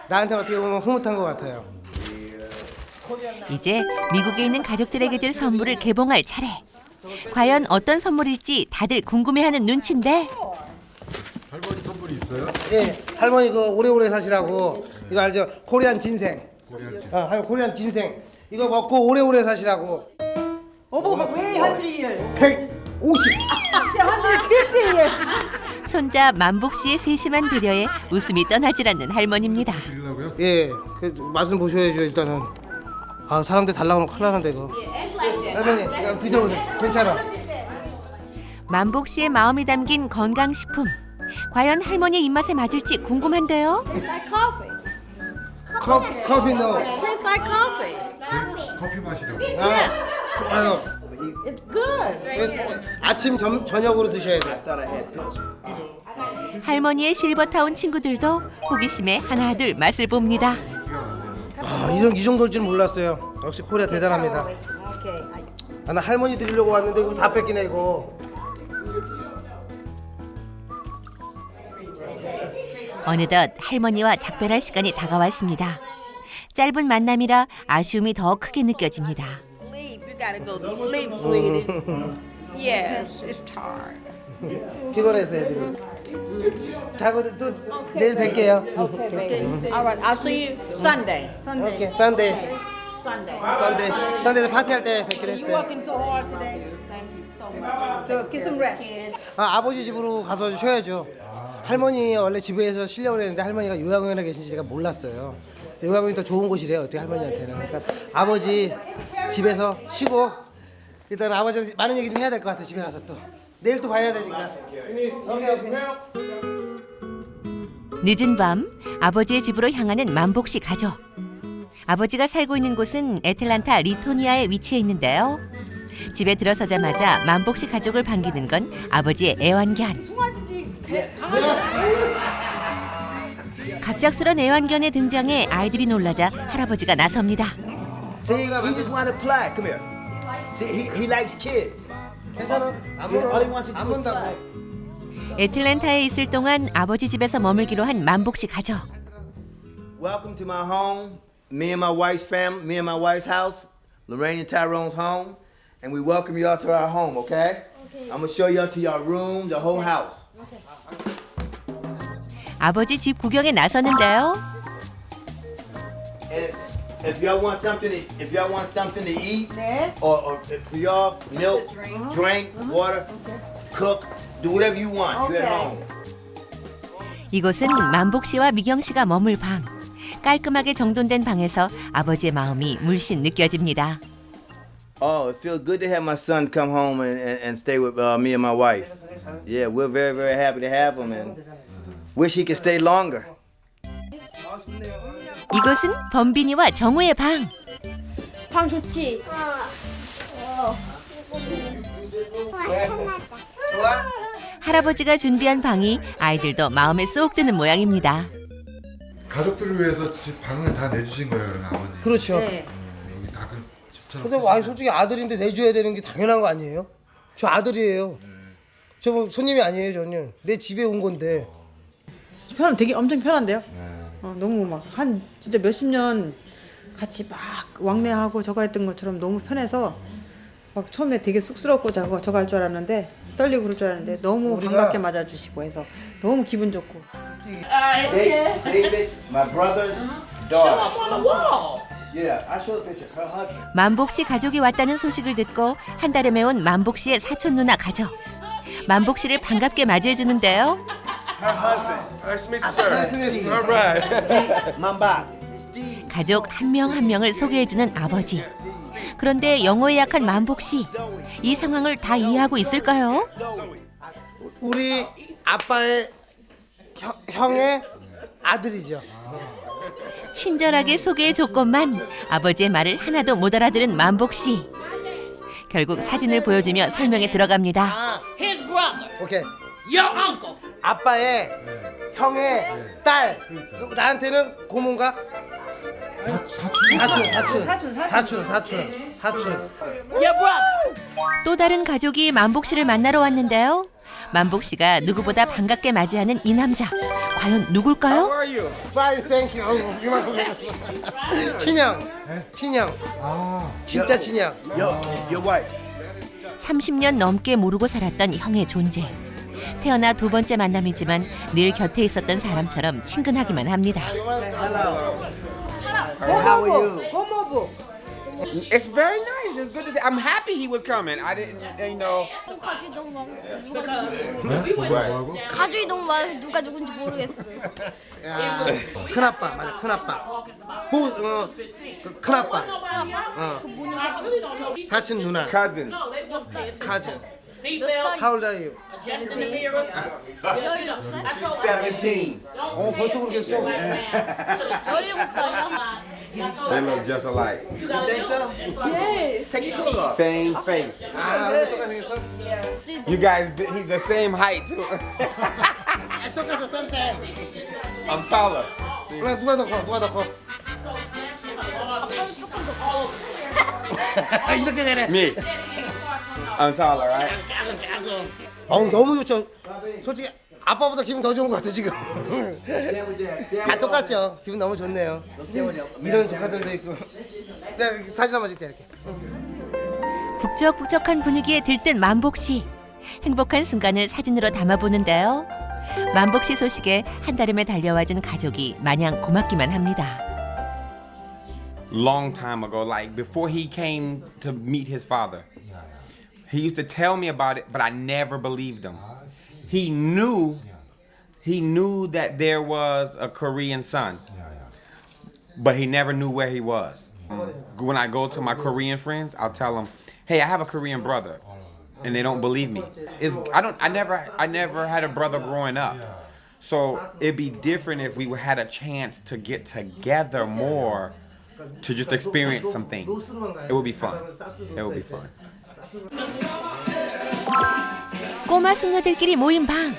나한테는 어떻게 보면 흐뭇한 것 같아요. 이제 미국에 있는 가족들에게 줄 선물을 개봉할 차례. 과연 어떤 선물일지 다들 궁금해하는 눈치인데 할머니 선물이 있어요? 예, 할머니 그 오래오래 사시라고 이거 알죠? 코리안 진생. 코리안 진생. 이거 먹고 오래오래 사시라고. 왜 100years? 150. 150years. 손자 만복 씨의 세심한 배려에 웃음이 떠나질 않는 할머니입니다. 드리려고요? 예, 그 맛은 보셔야죠 일단은. 아 사람들 달라고 하면 큰일 나는데 이거. 할머니 그냥 드셔보세요. 괜찮아. 만복 씨의 마음이 담긴 건강식품. 과연 할머니의 입맛에 맞을지 궁금한데요. 커피 넣어. Tastes like coffee. 커피 마시라고. 좋아요. It's good. 아침 저녁으로 드셔야 돼. 할머니의 실버타운 친구들도 호기심에 하나둘 맛을 봅니다. 아, 이 정도일 줄 몰랐어요. 역시 코리아 대단합니다. Okay. 아, 나 할머니 드리려고 왔는데 이거 다 뺏기네 이거. 어느덧 할머니와 작별할 시간이 다가왔습니다. 짧은 만남이라 아쉬움이 더 크게 느껴집니다. Sleep. You gotta go to sleep, sweetie. Yes, it's tired. 피곤해서 애들이. 자고 또 내일 뵐게요. All right, I'll see you Sunday. 오케이, 썬데이. 썬데이 파티할 때 뵙기로 You 했어요. working so hard today. Thank you so much. So get some rest. 아, 아버지 집으로 가서 쉬어야죠. 할머니 원래 집에서 쉬려고 했는데 할머니가 요양원에 계신지 제가 몰랐어요. 요양원이 더 좋은 곳이래요. 어떻게 할머니한테는. 그러니까 아버지 집에서 쉬고 일단 아버지한테 많은 얘기 좀 해야 될 것 같아. 집에 가서 또 내일 또 봐야 되니까. 오케이. 늦은 밤 아버지의 집으로 향하는 만복 씨 가족. 아버지가 살고 있는 곳은 애틀란타 리토니아에 위치해 있는데요. 집에 들어서자마자 만복 씨 가족을 반기는 건 아버지의 애완견. 갑작스런 애완견의 등장에 아이들이 놀라자 할아버지가 나섭니다. See, he just wanted to play. Come here. See, he likes kids. 괜찮아. 안 All he wants to 안 do is 문다고. play. 애틀랜타에 있을 동안 아버지 집에서 머물기로 한 만복 씨 가족. Welcome to my home. Me and my wife's family, me and my wife's house, Lorraine and Tyrone's home, and we welcome y'all to our home, okay? I'm gonna show y'all to your room, the whole house. 아버지 집 구경에 나섰는데요. And if y'all want something, to eat, or if y'all milk, drink, water, cook, do whatever you want. You at home. 이곳은 만복 씨와 미경 씨가 머물 방. 깔끔하게 정돈된 방에서 아버지의 마음이 물씬 느껴집니다. Oh, it feels good to have my son come home and stay with me and my wife. Yeah, we're very, very happy to have him, and wish he could stay longer. 이곳은 범빈이와 정우의 방. 방 좋지? 좋아? 할아버지가 준비한 방이 아이들도 마음에 쏙 드는 모양입니다. 가족들을 위해서 집 방을 다 내주신 거예요, 그러면 아버님. 그렇죠. 여기 다 그 집처럼. 근데 와 솔직히 아들인데 내줘야 되는 게 당연한 거 아니에요? 저 아들이에요. 저 뭐 손님이 아니에요, 저는. 내 집에 온 건데. 되게 엄청 편한데요. 너무 막 한 진짜 몇십 년 같이 막 왕래하고 저거 했던 것처럼 너무 편해서 막 처음에 되게 쑥스럽고 저거 할 줄 알았는데 떨리고 그럴 줄 알았는데 너무 반갑게 맞아주시고 해서 너무 기분 좋고. David, my brother's daughter. Yeah, I showed the picture. Her husband. 만복 씨 가족이 왔다는 소식을 듣고 한 달에 매운 만복 씨의 사촌 누나 가족. 만복 씨를 반갑게 맞이해 주는데요. Her husband. Nice to meet you, sir. Steve. All right. Steve Mamba. Steve. 가족 한 명 한 명을 소개해 주는 아버지. 그런데 영어에 약한 만복 씨. 이 상황을 다 이해하고 있을까요? 우리 아빠의 형의 아들이죠. 친절하게 소개해 줬건만 아버지의 말을 하나도 못 알아들은 만복 씨. 결국 사진을 보여주며 설명에 들어갑니다. His brother, 오케이. your uncle. 아빠의 형의 딸. 나한테는 고모인가? 사촌. Your brother. 또 다른 가족이 만복 씨를 만나러 왔는데요. 만복 씨가 누구보다 반갑게 맞이하는 이 남자. 과연 누굴까요? Fine, thank you. 친형. 진짜 친형. Your wife. 30년 넘게 모르고 살았던 형의 존재. 태어나 두 번째 만남이지만 늘 곁에 있었던 사람처럼 친근하기만 합니다. How are you? 고모부. It's very nice. It's good to see. I'm happy he was coming. I didn't, you know. 가족이 너무 많고 가족이 너무 많아서 누가 누군지 모르겠어. 큰아빠 맞아. 큰아빠. 큰아빠. 사촌 누나. Cousins. cousin. How old are you? She's 17. 벌써 그러겠어. 17살이야? They look just alike. You think so? Yes. Take your clothes off. Same face. 똑같이 생겼어? You guys, he's the same height too. 똑같아, 쌤쌤. I'm taller. 누가 더 커? 이렇게 되네. Me. I'm taller, right? 너무 좋죠. 솔직히 아빠보다 기분 더 좋은 것 같아 지금. 다 똑같죠. 기분 너무 좋네요. 이런 조카들도 있고. 내가 사진 한번 찍자 이렇게. 북적북적한 분위기에 들뜬 만복 씨. 행복한 순간을 사진으로 담아보는데요. 만복 씨 소식에 한달음에 달려와준 가족이 마냥 고맙기만 합니다. Long time ago, like before he came to meet his father, he used to tell me about it, but I never believed him. He knew that there was a Korean son, but he never knew where he was. When I go to my Korean friends, I'll tell them, "Hey, I have a Korean brother," and they don't believe me. I never had a brother growing up, so it'd be different if we had a chance to get together more, to just experience some things. It would be fun. It would be fun. 꼬마 숙녀들끼리 모인 방.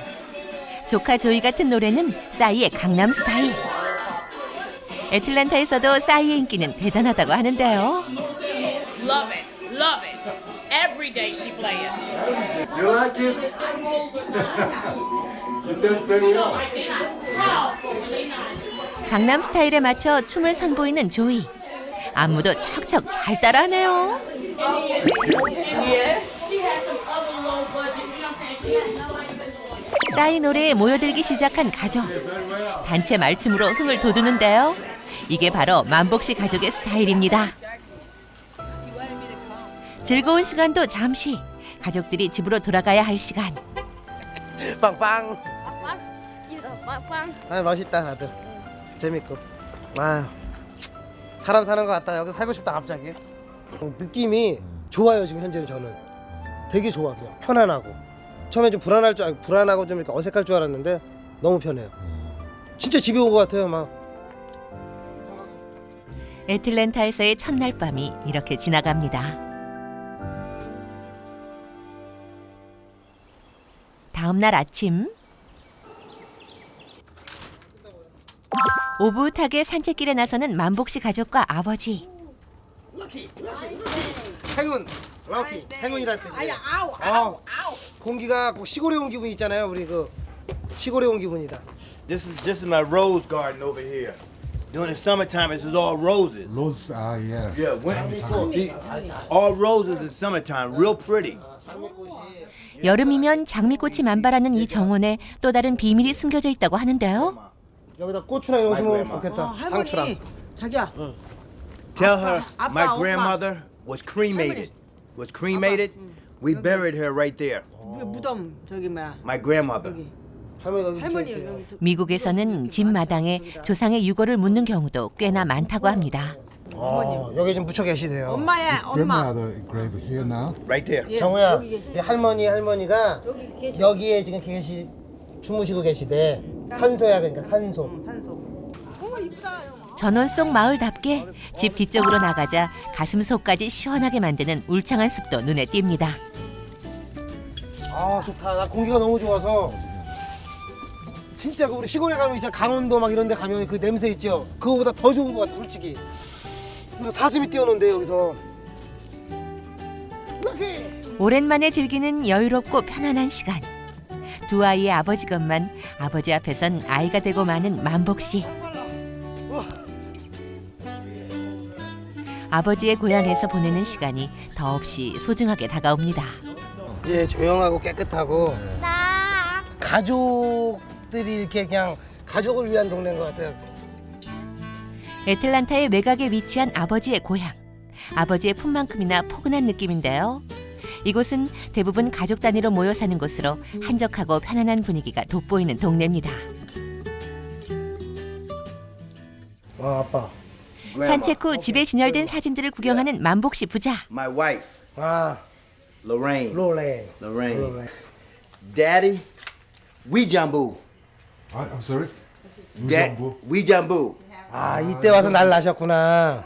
조카 조이 같은 노래는 싸이의 강남 스타일. 애틀랜타에서도 싸이의 인기는 대단하다고 하는데요. Love it. Every day she play it. You like it? You dance very well. 강남 스타일에 맞춰 춤을 선보이는 조이. 안무도 척척 잘 따라하네요. 싸이 노래에 모여들기 시작한 가족. 단체 말춤으로 흥을 돋우는데요. 이게 바로 만복 씨 가족의 스타일입니다. 즐거운 시간도 잠시. 가족들이 집으로 돌아가야 할 시간. 빵빵. 빵빵. 아 멋있다 다들. 재밌고. 아유 사람 사는 것 같다. 여기 살고 싶다 갑자기. 느낌이 좋아요 지금 현재는 저는. 되게 좋아 그냥 편안하고. 처음에 좀 불안하고 좀 이렇게 어색할 줄 알았는데 너무 편해요. 진짜 집에 온 것 같아요 막. 애틀랜타에서의 첫날 밤이 이렇게 지나갑니다. 다음 날 아침 오붓하게 산책길에 나서는 만복 씨 가족과 아버지. 행운, 럭키, 행운이란 뜻이에요. 공기가 꼭 시골에 온 기분 있잖아요. 우리 그 시골에 온 기분이다. This is my rose garden over here. During the summertime, this is all roses. Rose, yeah. Yeah, all roses in summertime, real pretty. 여름이면 장미꽃이 만발하는 이 정원에 또 다른 비밀이 숨겨져 있다고 하는데요. 여기다 고추나 이런 거 심으면 좋겠다. 상추랑. 할머니 자기야. Tell her 아빠, my 엄마. grandmother was cremated. Was cremated. We buried her right there. 무덤 저기 뭐야. My grandmother. 할머니 여기 할머니 붙여놓을게요. 여기 미국에서는 집 마당에 조상의 유골을 묻는 경우도 꽤나 많다고 합니다. 여기 좀 묻혀 계시대요. 엄마야 엄마. Grandmother grave here now. Right there. 예, 정우야, 여기 계시- 이 할머니가 여기 계시. 여기에 지금 주무시고 계시대. 산소야, 그러니까 산소. 산소. 어머 이쁘다. 전원 속 마을답게 집 뒤쪽으로 나가자 가슴 속까지 시원하게 만드는 울창한 숲도 눈에 띕니다. 아 좋다. 나 공기가 너무 좋아서 진짜 그 우리 시골에 가면 이제 강원도 막 이런 데 가면 그 냄새 있죠. 그거보다 더 좋은 것 같아 솔직히. 그리고 사슴이 뛰어노는데 여기서. 이렇게. 오랜만에 즐기는 여유롭고 편안한 시간. 두 아이의 아버지 것만 아버지 앞에선 아이가 되고 마는 만복 씨. 아버지의 고향에서 보내는 시간이 더없이 소중하게 다가옵니다. 예, 조용하고 깨끗하고 나 가족들이 이렇게 그냥 가족을 위한 동네인 것 같아요. 애틀란타의 외곽에 위치한 아버지의 고향. 아버지의 품만큼이나 포근한 느낌인데요. 이곳은 대부분 가족 단위로 모여 사는 곳으로 한적하고 편안한 분위기가 돋보이는 동네입니다. 와 아빠. 산책 후 집에 진열된 사진들을 구경하는 만복 씨 부자. My wife, 아 Lorraine. 로레. Lorraine. Daddy, Weejambu. I'm sorry. Weejambu. 아 이때 와서 날 낳으셨구나.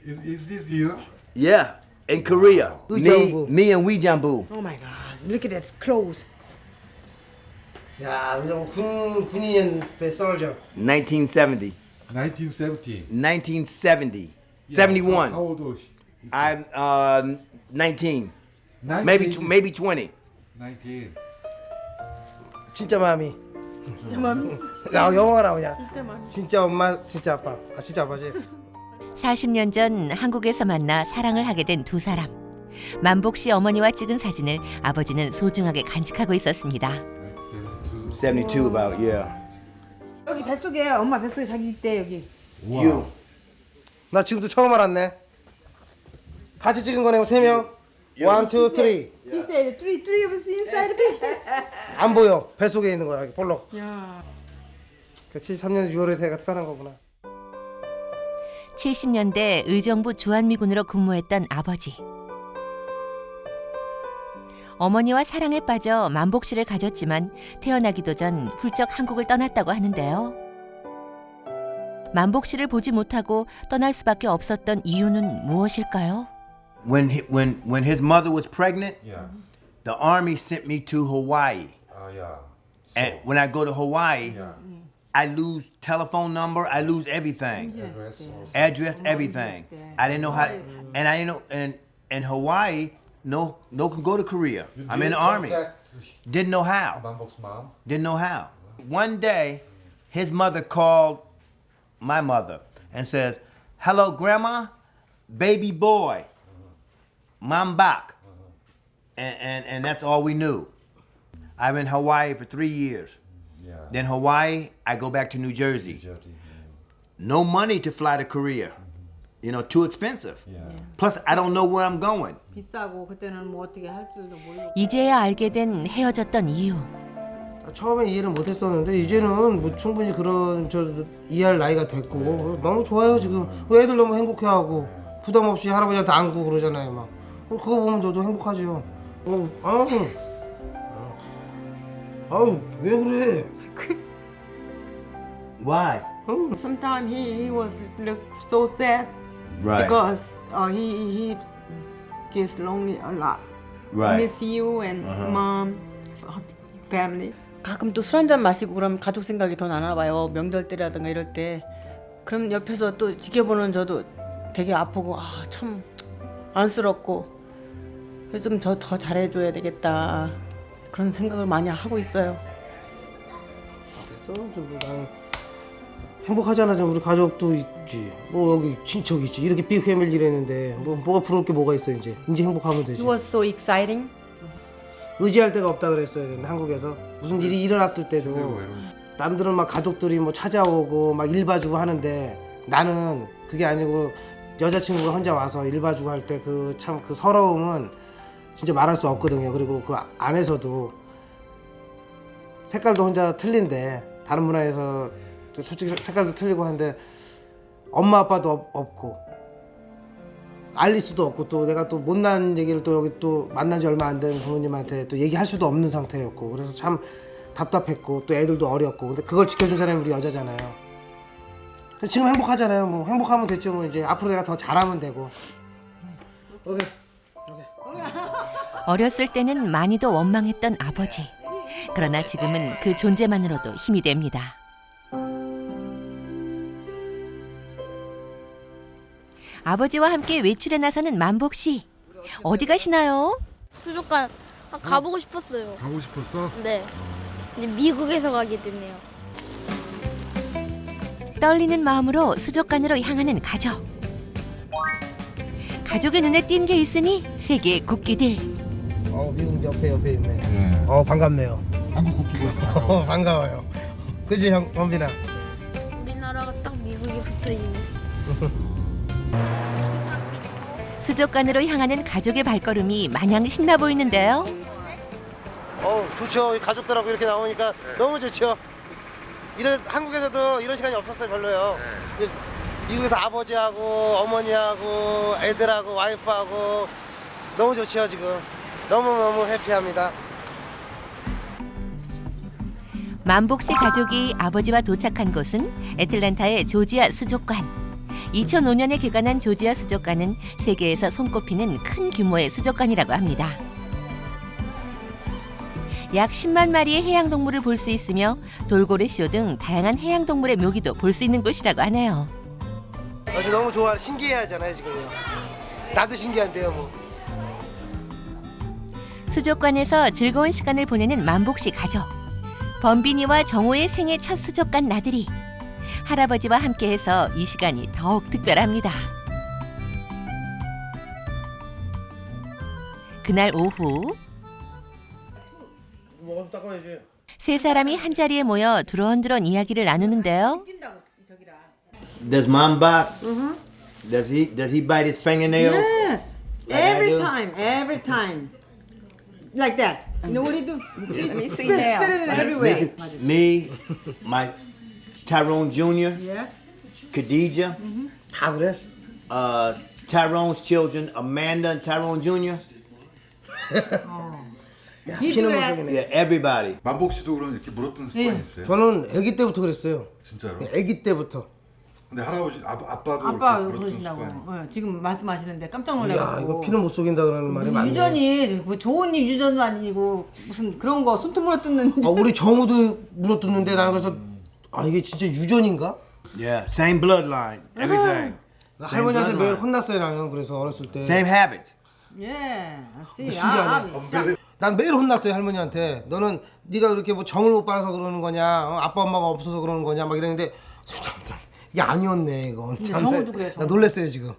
Is this you? Yeah, in Korea. Weejambu. Me and Weejambu. Oh my God. Look at that clothes. 야 그냥 군인이었을 때 썰죠. 1970. 1970. 1970. Yeah, 71. How old was she? I'm 19. 19. Maybe 20. 19. 진짜 마음이. 진짜 마음이. 야 영어가 나오냐. 진짜 마음이. 진짜 엄마 진짜 아빠. 아 진짜 아빠지. 40년 전 한국에서 만나 사랑을 하게 된 두 사람. 만복 씨 어머니와 찍은 사진을 아버지는 소중하게 간직하고 있었습니다. 72 about, yeah. 여기 뱃속에 엄마 뱃속에 자기 있대 여기. You. 나 지금도 처음 알았네. 같이 찍은 거네 3명. 1, 2, 3. He said three of us inside the bed. 안 보여. 뱃속에 있는 거야. 여기 볼록. 야. 73년 6월에 내가 태어난 거구나. 70년대 의정부 주한미군으로 근무했던 아버지. 어머니와 사랑에 빠져 만복 씨를 가졌지만 태어나기도 전 훌쩍 한국을 떠났다고 하는데요. 만복 씨를 보지 못하고 떠날 수밖에 없었던 이유는 무엇일까요? When his mother was pregnant, Yeah. the army sent me to Hawaii. Yeah. And when I go to Hawaii, Yeah. I lose telephone number, I lose everything. Address also. Address, everything. I didn't know how, and I didn't know, and in Hawaii, no can go to Korea. You I'm in the did army. contact Didn't know how. Bambok's mom. Didn't know how. One day, his mother called my mother and says, "Hello, Grandma, baby boy, Mom back," and that's all we knew. I'm in Hawaii for 3 years. Yeah. Then Hawaii, I go back to New Jersey. No money to fly to Korea. You know, too expensive. Yeah. Plus, I don't know where I'm going. 비싸고 그때는 뭐 어떻게 할 줄도 모르고. 이제야 알게 된 헤어졌던 이유. 처음에 이해를 못했었는데 이제는 뭐 충분히 그런 이해할 나이가 됐고 너무 좋아요 지금. 애들 너무 행복해하고 부담 없이 할아버지한테 안고 그러잖아요 막. 그거 보면 저도 행복하죠. 아우 왜 그래? Why? Sometimes he was look so sad Right. because he gets lonely a lot. Right. Miss you and mom, family. 가끔 또 술 한잔 마시고 그러면 가족 생각이 더 나나 봐요. 명절 때라든가 이럴 때. 그럼 옆에서 또 지켜보는 저도 되게 아프고 참 안쓰럽고 그래서 좀 더 잘해줘야 되겠다. 그런 생각을 많이 하고 있어요. 됐어. 좀 난 행복하잖아. 좀 우리 가족도 있지. 뭐 여기 친척 있지. 이렇게 빅 패밀리라는데 뭐가 부러울 게 뭐가 있어 이제. 이제 행복하면 되지. It was so exciting. 의지할 데가 없다 그랬어요. 한국에서 무슨 일이 일어났을 때도 남들은 막 가족들이 뭐 찾아오고 막 일 봐주고 하는데 나는 그게 아니고 여자친구가 혼자 와서 일 봐주고 할 때 그 참 그 서러움은 진짜 말할 수 없거든요. 그리고 그 안에서도 색깔도 혼자 틀린데 다른 문화에서 또 솔직히 색깔도 틀리고 한데 엄마 아빠도 없고 알릴 수도 없고 또 내가 또 못난 얘기를 또 여기 또 만난 지 얼마 안 된 부모님한테 또 얘기할 수도 없는 상태였고 그래서 참 답답했고 또 애들도 어렸고 근데 그걸 지켜준 사람이 우리 여자잖아요. 그래서 지금 행복하잖아요. 뭐 행복하면 됐죠. 뭐 이제 앞으로 내가 더 잘하면 되고. 오케이. 어렸을 때는 많이도 원망했던 아버지. 그러나 지금은 그 존재만으로도 힘이 됩니다. 아버지와 함께 외출에 나서는 만복 씨. 어디 가시나요? 수족관 가보고 싶었어요. 가고 싶었어? 네. 이제 미국에서 가게 됐네요. 떨리는 마음으로 수족관으로 향하는 가족. 가족의 눈에 띈 게 있으니 세계의 국기들. 미국 옆에 있네. 네. 반갑네요. 한국 국기가 반가워요. 그지 형 원빈아. 우리나라가 딱 미국에 붙어 있네. 수족관으로 향하는 가족의 발걸음이 마냥 신나 보이는데요. 좋죠. 가족들하고 이렇게 나오니까 너무 좋죠. 한국에서도 이런 시간이 없었어요. 별로요. 미국에서 아버지하고 어머니하고 애들하고 와이프하고 너무 좋죠. 지금 너무너무 해피합니다. 만복 씨 가족이 아버지와 도착한 곳은 애틀랜타의 조지아 수족관. 2005년에 개관한 조지아 수족관은 세계에서 손꼽히는 큰 규모의 수족관이라고 합니다. 약 10만 마리의 해양동물을 볼 수 있으며 돌고래쇼 등 다양한 해양동물의 묘기도 볼 수 있는 곳이라고 하네요. 아주 너무 좋아. 신기해하잖아요 지금. 나도 신기한데요 뭐. 수족관에서 즐거운 시간을 보내는 만복 씨 가족. 범빈이와 정호의 생애 첫 수족관 나들이. 할아버지와 함께해서 이 시간이 더욱 특별합니다. 그날 오후 세 사람이 한자리에 모여 두런두런 이야기를 나누는데요. Does mom bark? Does he bite his fingernails? Yes. Like I Every do? time, every time. Like that. You know what he do? Let me see Spit now. it everywhere. Me, my Tyrone Jr., Yes. Khadijah, 다 그래? Tyrone's children, Amanda and Tyrone Jr. He do 피는 that. 모습이네. Yeah, everybody. 만복 씨도 그럼 이렇게 물었던 습관이 있어요? 저는 아기 때부터 그랬어요. 진짜로? 아기 때부터. 근데 할아버지 아빠도 아빠 이렇게 물었던 그러신다고. 습관이. 지금 말씀하시는데 깜짝 야 놀라가지고. 이거 피는 못 속인다 그러는 말이 무슨 많네. 유전이 뭐 좋은 유전도 아니고 무슨 그런 거 손톱 물어뜯는. 우리 정우도 물어뜯는데 나는 그래서 이게 진짜 유전인가? Yeah, same bloodline, everything. 나 할머니한테 매일 혼났어요 나는. 그래서 어렸을 때. Same habits. 예, I see. 신기하네. 난 매일 혼났어요 할머니한테. 너는 네가 이렇게 뭐 정을 못 받아서 그러는 거냐, 아빠 엄마가 없어서 그러는 거냐 막 이랬는데 이게 아니었네 이건. 참, 정우도 그래, 나 놀랬어요 지금.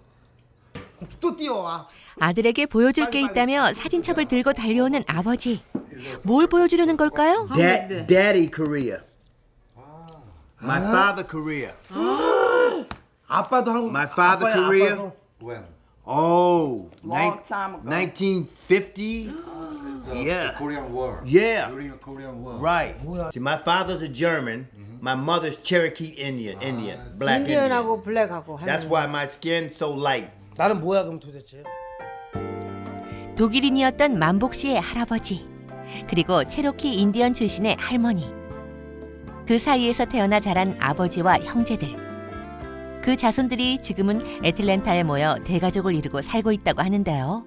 또 뛰어와. 아들에게 보여줄 게 있다며 사진첩을 들고 달려오는 아버지. 뭘 보여주려는 걸까요? Daddy Korea. My father Korea. 아빠도 한국. My father 아빠야, Korea. 아빠도. When? Oh, Long time ago. 1950. Yeah. The Korean War. Yeah. During the Korean War. Right. See, my father's a German. My mother's Cherokee Indian, black Indian. 인디언하고 블랙하고. That's why my skin's so light. 나는 뭐야 그럼 도대체? 독일인이었던 만복 씨의 할아버지. 그리고 체로키 인디언 출신의 할머니. 그 사이에서 태어나 자란 아버지와 형제들. 그 자손들이 지금은 애틀랜타에 모여 대가족을 이루고 살고 있다고 하는데요.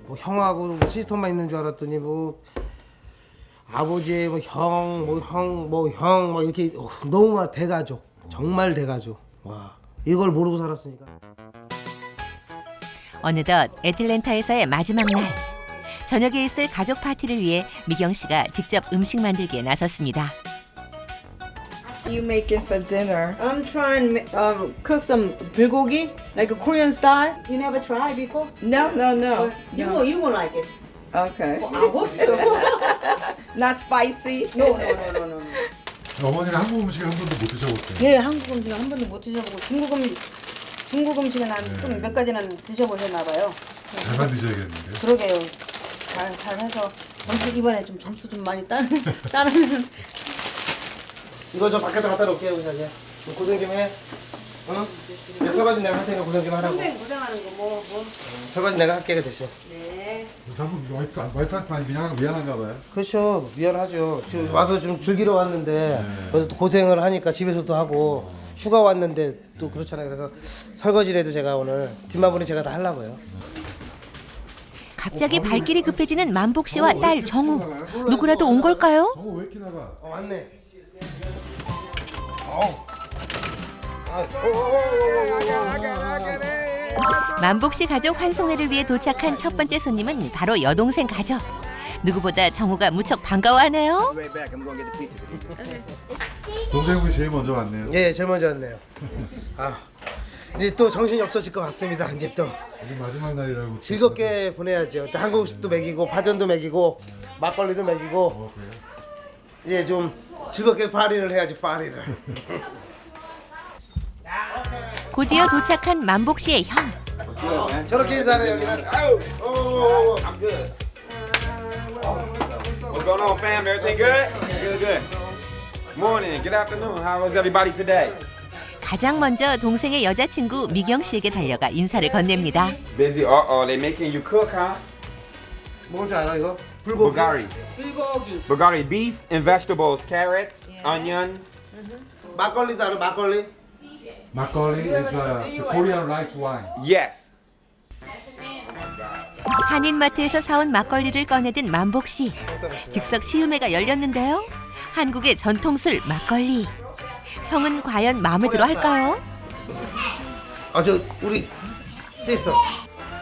뭐 형하고 뭐 시스터만 있는 줄 알았더니 뭐 아버지의 뭐 형 뭐 이렇게 너무 많아. 대가족. 정말 대가족. 와 이걸 모르고 살았으니까. 어느덧 애틀랜타에서의 마지막 날. 저녁에 있을 가족 파티를 위해 미경 씨가 직접 음식 만들기에 나섰습니다. You making for dinner? I'm trying cook some 불고기 like a Korean style. You never tried before? No. You will like it. Okay. I hope so. Not spicy? No. 어머니는 한국 음식을 한 번도 못 드셔봤대요. 예, 한국 음식은 한 번도 못 드셔보고 중국 음식은 한 좀 몇 가지는 드셔보셨나 봐요. 잘 만드셔야겠는데. 그러게요. 잘해서 이번에 좀 점수 좀 많이 따르면. 이거 저 밖에다 갖다 놓을게요, 우리 자기. 고생 좀 해. 응? 설거지 내가 할 테니까 고생 좀 하라고. 고생하는 거 뭐. 설거지 내가 할게, 그 대신. 네. 그래서 한번 와이프한테 많이 미안한가 봐요. 그렇죠. 미안하죠. 지금 와서 좀 즐기러 왔는데 그래서 또 고생을 하니까 집에서도 하고 휴가 왔는데 또 그렇잖아요. 그래서 설거지라도 제가 오늘 뒷마무리 제가 다 하려고요. 갑자기 발길이 급해지는 만복 씨와 딸 정우. 누구라도 온 걸까요? 정우 왜 이렇게 나가? 왔네. 만복 씨 가족 환송회를 위해 도착한 첫 번째 손님은 바로 여동생 가족. 누구보다 정우가 무척 반가워하네요. Right back. I'm gonna get the pizza. 동생분이 제일 먼저 왔네요. 예, 제일 먼저 왔네요. 아, 이제 또 정신이 없어질 것 같습니다. 이제 또 오늘 마지막 날이라고. 즐겁게 보내야죠. 또 한국 음식도 먹이고 파전도 먹이고 막걸리도 먹이고 그래요? 이제 좀 즐겁게 파리를 해야지 파리를. 곧이어 도착한 만복 씨의 형. 저렇게 인사를 여기는. I'm good. What's going on, fam? Everything good? Good. Morning. Good afternoon. How was everybody today? 가장 먼저 동생의 여자친구 미경 씨에게 달려가 인사를 건넵니다. Busy. They making you cook, huh? 먹을 줄 알아 이거? 불고기. Bulgari beef and vegetables, carrots, onions. 막걸리도 알아? 막걸리? 막걸리 is the Korean rice wine. Yes. 한인마트에서 사온 막걸리를 꺼내든 만복 씨. 즉석 시음회가 열렸는데요. 한국의 전통술 막걸리. 형은 과연 마음에 들어 할까요? 아, 저 우리 시스터.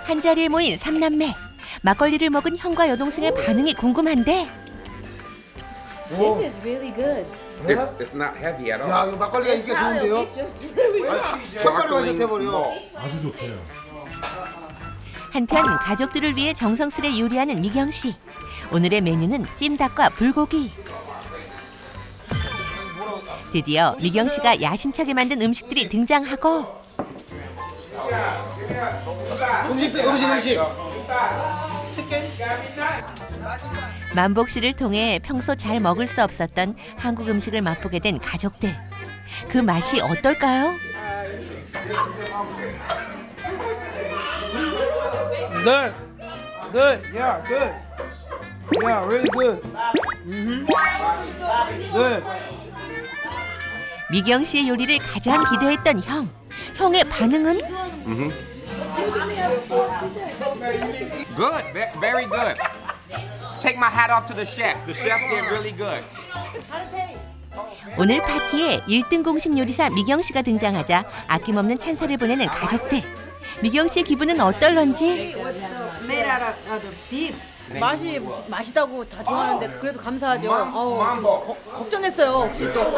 한자리에 모인 삼남매. 막걸리를 먹은 형과 여동생의 반응이 궁금한데 This is really good. It's not heavy at all. 야, 이거 막걸리가 이게 좋은데요? Just really 색깔이 좋대버려. 아주 좋대요. 한편 가족들을 위해 정성스레 요리하는 미경 씨. 오늘의 메뉴는 찜닭과 불고기. 드디어 미경 씨가 야심차게 만든 음식들이 등장하고 음식. 만복 씨를 통해 평소 잘 먹을 수 없었던 한국 음식을 맛보게 된 가족들. 그 맛이 어떨까요? Good. Yeah, good. Yeah, really good. Good. 미경 씨의 요리를 가장 기대했던 형. 형의 반응은? Good. Very good. Take my hat off to the chef. The chef did really good. 오늘 파티에 1등 공식 요리사 미경 씨가 등장하자 아낌없는 찬사를 보내는 가족들. 미경 씨의 기분은 어떨런지? Made out of beef. 맛있다고 다 좋아하는데 그래도 감사하죠. 걱정했어요. 혹시 또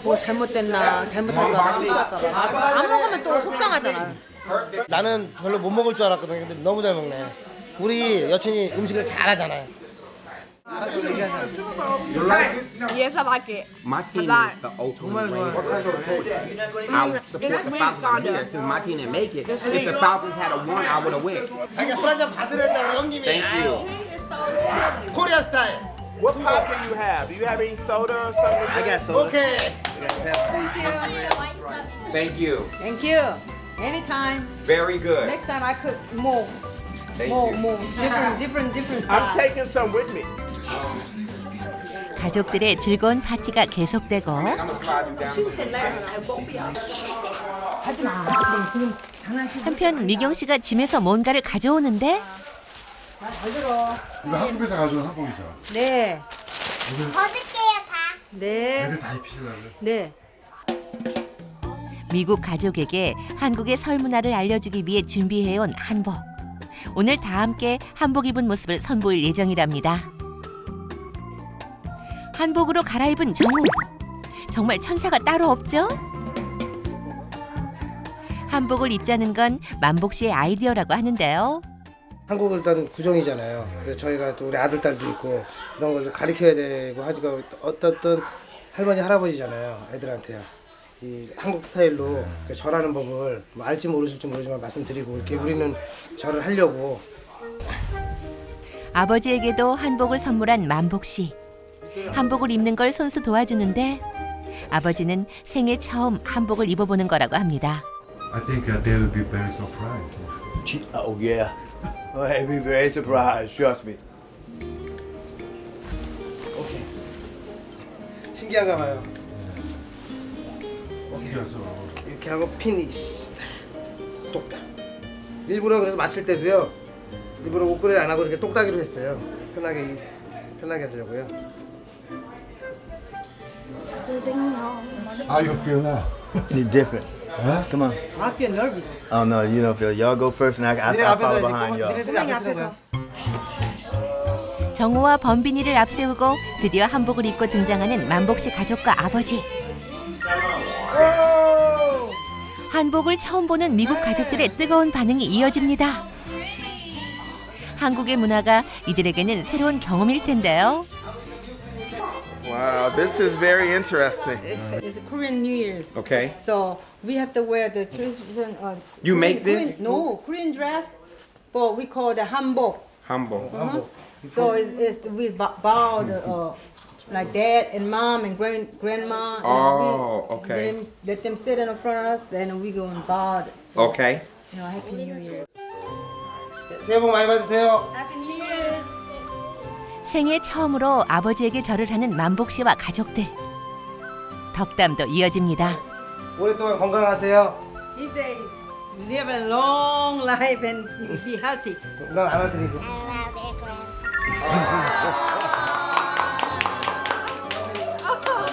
뭐 잘못됐나 잘못할까 봐 실수할까 봐. 안 먹으면 또 속상하잖아. 나는 별로 못 먹을 줄 알았거든. 근데 너무 잘 먹네. 우리 여친이 음식을 잘하잖아요. 알았어, 얘기하자. Yes, I like it. My team lot. is the ultimate 정말 좋아요. I would support the Falcons here since my team didn't make it. If the Falcons had a won, I would have won. 자기가 술 한잔 받으랬다 우리 형님이. Thank you. 코리아 스타일. What pop do you have? Do you have any soda or something? I got soda. 오케이. Thank you. Thank you. Anytime. Very good. Next time I cook more. Thank you. More. Different I'm style. taking some with me. 가족들의 즐거운 파티가 계속되고 I'm gonna slide you down. 하지 마. 지금 장난치지 한편 미경 씨가 짐에서 뭔가를 가져오는데 잘 들어. 이거 한국에서 가져온 한복이죠. 네. 벗을게요 다. 네. 애들 다 입히시려고요. 네. 미국 가족에게 한국의 설 문화를 알려주기 위해 준비해온 한복. 오늘 다 함께 한복 입은 모습을 선보일 예정이랍니다. 한복으로 갈아입은 정우. 정말 천사가 따로 없죠? 한복을 입자는 건 만복 씨의 아이디어라고 하는데요. 한국은 일단 구정이잖아요. 그래서 저희가 또 우리 아들, 딸도 있고 이런 걸 가르쳐야 되고 하니까 어떤 할머니, 할아버지잖아요. 애들한테요. 이 한국 스타일로 절하는 법을 뭐 알지 모르실지 모르지만 말씀드리고 이렇게 우리는 절을 하려고. 아버지에게도 한복을 선물한 만복 씨. 한복을 입는 걸 손수 도와주는데 아버지는 생애 처음 한복을 입어보는 거라고 합니다. I think they will be very surprised. Oh yeah. Oh, I'll be very surprised. Trust me. 오케이. 신기한가 봐요. 그래서 이렇게 하고 피니시. 똑딱. 일부러 그래서 맞힐 때도요. 일부러 옷걸이 안 하고 이렇게 똑딱이로 했어요. 편하게 하려고요. How you feel now? It's different. Huh? Come on. I feel nervous. Oh no, you don't feel. Y'all go first, and I'll follow behind y'all. 니네들이 앞에 쓰는 거야. 정우와 범빈이를 앞세우고 드디어 한복을 입고 등장하는 만복 씨 가족과 아버지. 한복을 처음 보는 미국 가족들의 뜨거운 반응이 이어집니다. 한국의 문화가 이들에게는 새로운 경험일 텐데요. Wow, this is very interesting. It's Korean New Year's. Okay. So we have to wear the tradition. You make this? Korean dress, but we call the hanbok. Humble. So we bow like dad and mom and grandma. And Oh, okay. Let them sit in front of us, and we go and bow. Okay. Happy New Year. 새해 복 많이 받으세요. Happy New Year. 생애 처음으로 아버지에게 절을 하는 만복 씨와 가족들. 덕담도 이어집니다. 오랫동안 건강하세요. He said, live a long life and be healthy. 난 안아드리고.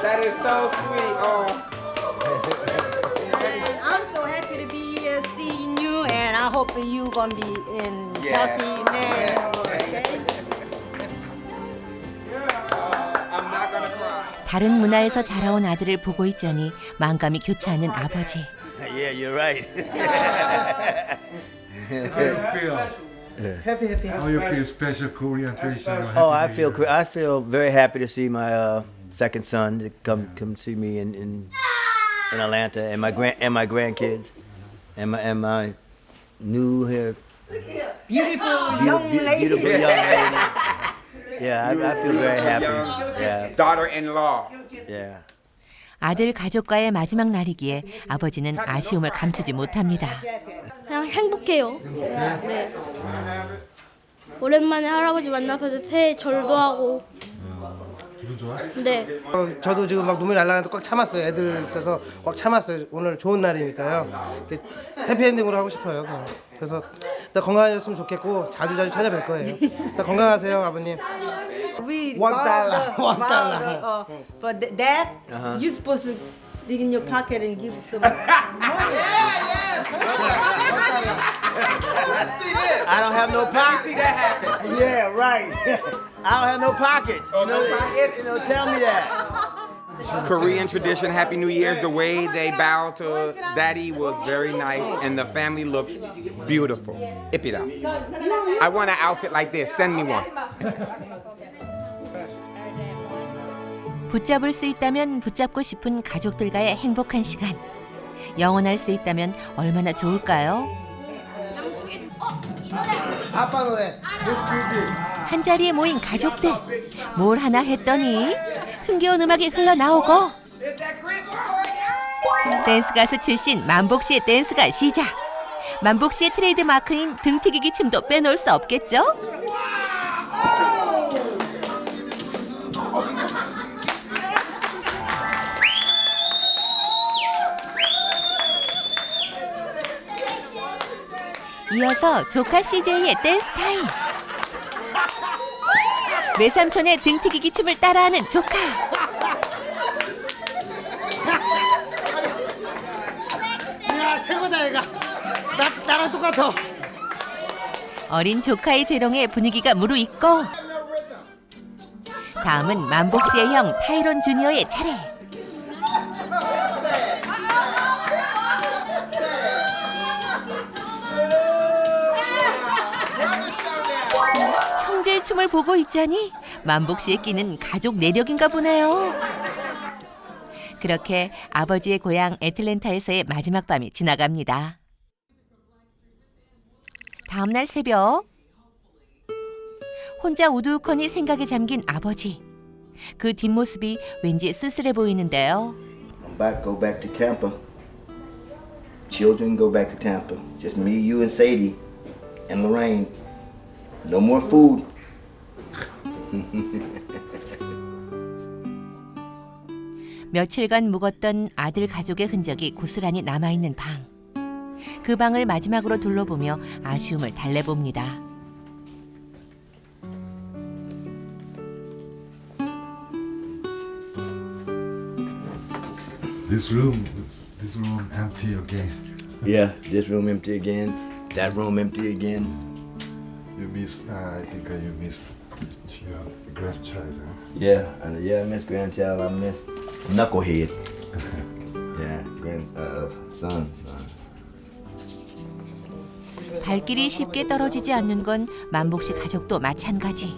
That is so sweet. Oh. And I'm so happy to be here seeing you, and I hope you gonna be in Yeah. healthy man. Okay? I'm not gonna cry. 다른 문화에서 자라온 아들을 보고 있자니 만감이 교차하는 아버지. Yeah, you're right. How you feel? 해피. How you feel? Special Korean tradition. Oh, I feel very happy to see my second son to come see me in Atlanta, and my grandkids, and my new here Beautiful young lady. beautiful young lady. Yeah, I feel very happy. Yeah, Daughter-in-law. yeah. 아들 가족과의 마지막 날이기에 아버지는 아쉬움을 감추지 못합니다. 그냥 행복해요. 네. 오랜만에 할아버지 만나서 새해 절도 하고. 기분 좋아? 네. 저도 지금 막 눈물이 날라가는데 꽉 참았어요. 애들 있어서 꽉 참았어요. 오늘 좋은 날이니까요. 해피엔딩으로 하고 싶어요. 그냥. 그래서 일단 건강하셨으면 좋겠고 자주 찾아뵐 거예요. 일단 건강하세요, 아버님. We $1. bow the- $1. bow the, for dad, you supposed to dig in your pocket and give some money. I don't have no pockets. Yeah, right. I don't have no pockets. Tell me that. Korean tradition, Happy New Year's, the way they bow to Daddy was very nice, and the family looks beautiful. Ipida. I want an outfit like this. Send me one. 붙잡을 수 있다면 붙잡고 싶은 가족들과의 행복한 시간. 영원할 수 있다면 얼마나 좋을까요? 아빠 노래. 한 자리에 모인 가족들. 뭘 하나 했더니 흥겨운 음악이 흘러나오고 댄스 가수 출신 만복 씨의 댄스가 시작. 만복 씨의 트레이드 마크인 등튀기기 춤도 빼놓을 수 없겠죠? 이어서 조카 CJ의 댄스 타임. 외삼촌의 등튀기기 춤을 따라하는 조카. 야, 최고다 얘가. 나랑 똑같아. 어린 조카의 재롱에 분위기가 무르익고 다음은 만복 씨의 형 타이론 주니어의 차례. 형제의 춤을 보고 있자니 만복 씨의 끼는 가족 내력인가 보네요. 그렇게 아버지의 고향 애틀랜타에서의 마지막 밤이 지나갑니다. 다음 날 새벽, 혼자 우두커니 생각에 잠긴 아버지. 그 뒷모습이 왠지 쓸쓸해 보이는데요. Go back to Tampa. Children go back to Tampa. Just me, you, and Sadie, and Lorraine. No more food. 며칠간 묵었던 아들 가족의 흔적이 고스란히 남아있는 방. 그 방을 마지막으로 둘러보며 아쉬움을 달래봅니다. This room empty again. Yeah, this room empty again. That room empty again. You miss, I think you miss your grandchild, huh? Yeah, I miss grandchild. I miss knucklehead. Yeah, son. 발길이 쉽게 떨어지지 않는 건 만복 씨 가족도 마찬가지.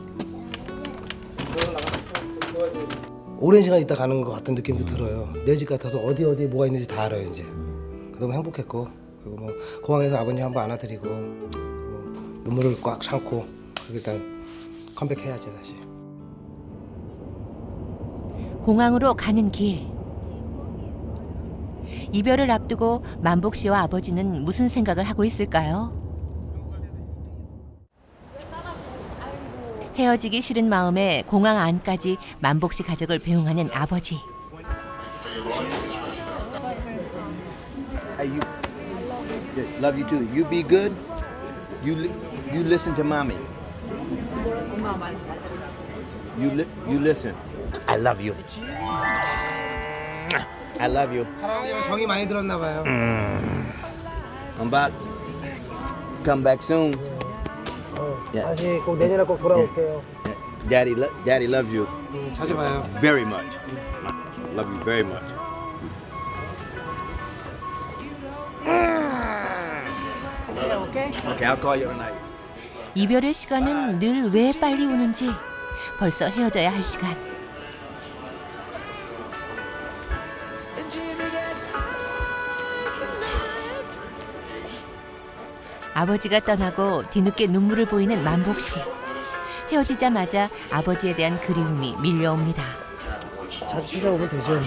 오랜 시간 있다 가는 것 같은 느낌도 들어요. 내 집 같아서 어디에 뭐가 있는지 다 알아요 이제. 너무 행복했고 그리고 뭐 공항에서 아버님 한번 안아드리고 뭐 눈물을 꽉 참고 일단 컴백해야지 다시. 공항으로 가는 길. 이별을 앞두고 만복 씨와 아버지는 무슨 생각을 하고 있을까요? 헤어지기 싫은 마음에 공항 안까지 만복 씨 가족을 배웅하는 아버지. Hey, you. Love you too. You be good. You listen to mommy. You listen. I love you. I love you. 사랑해요. 정이 많이 들었나 봐요. I'm about to come back soon. 다시 꼭 내년에 꼭 돌아올게요. Daddy loves you 자주 봐요. very much. Love you very much. Okay, I'll call you tonight. 이별의 시간은 늘 왜 빨리 오는지 벌써 헤어져야 할 시간. 아버지가 떠나고 뒤늦게 눈물을 보이는 만복 씨. 헤어지자마자 아버지에 대한 그리움이 밀려옵니다. 자주 찾아오면 되죠, 뭐.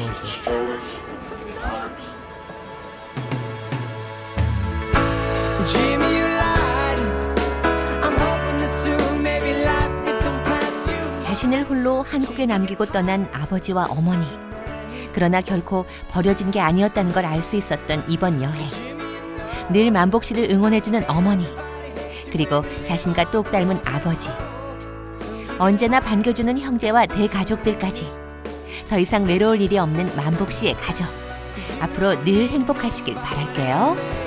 자신을 홀로 한국에 남기고 떠난 아버지와 어머니. 그러나 결코 버려진 게 아니었다는 걸 알 수 있었던 이번 여행. 늘 만복 씨를 응원해주는 어머니. 그리고 자신과 똑 닮은 아버지. 언제나 반겨주는 형제와 대가족들까지. 더 이상 외로울 일이 없는 만복 씨의 가족. 앞으로 늘 행복하시길 바랄게요.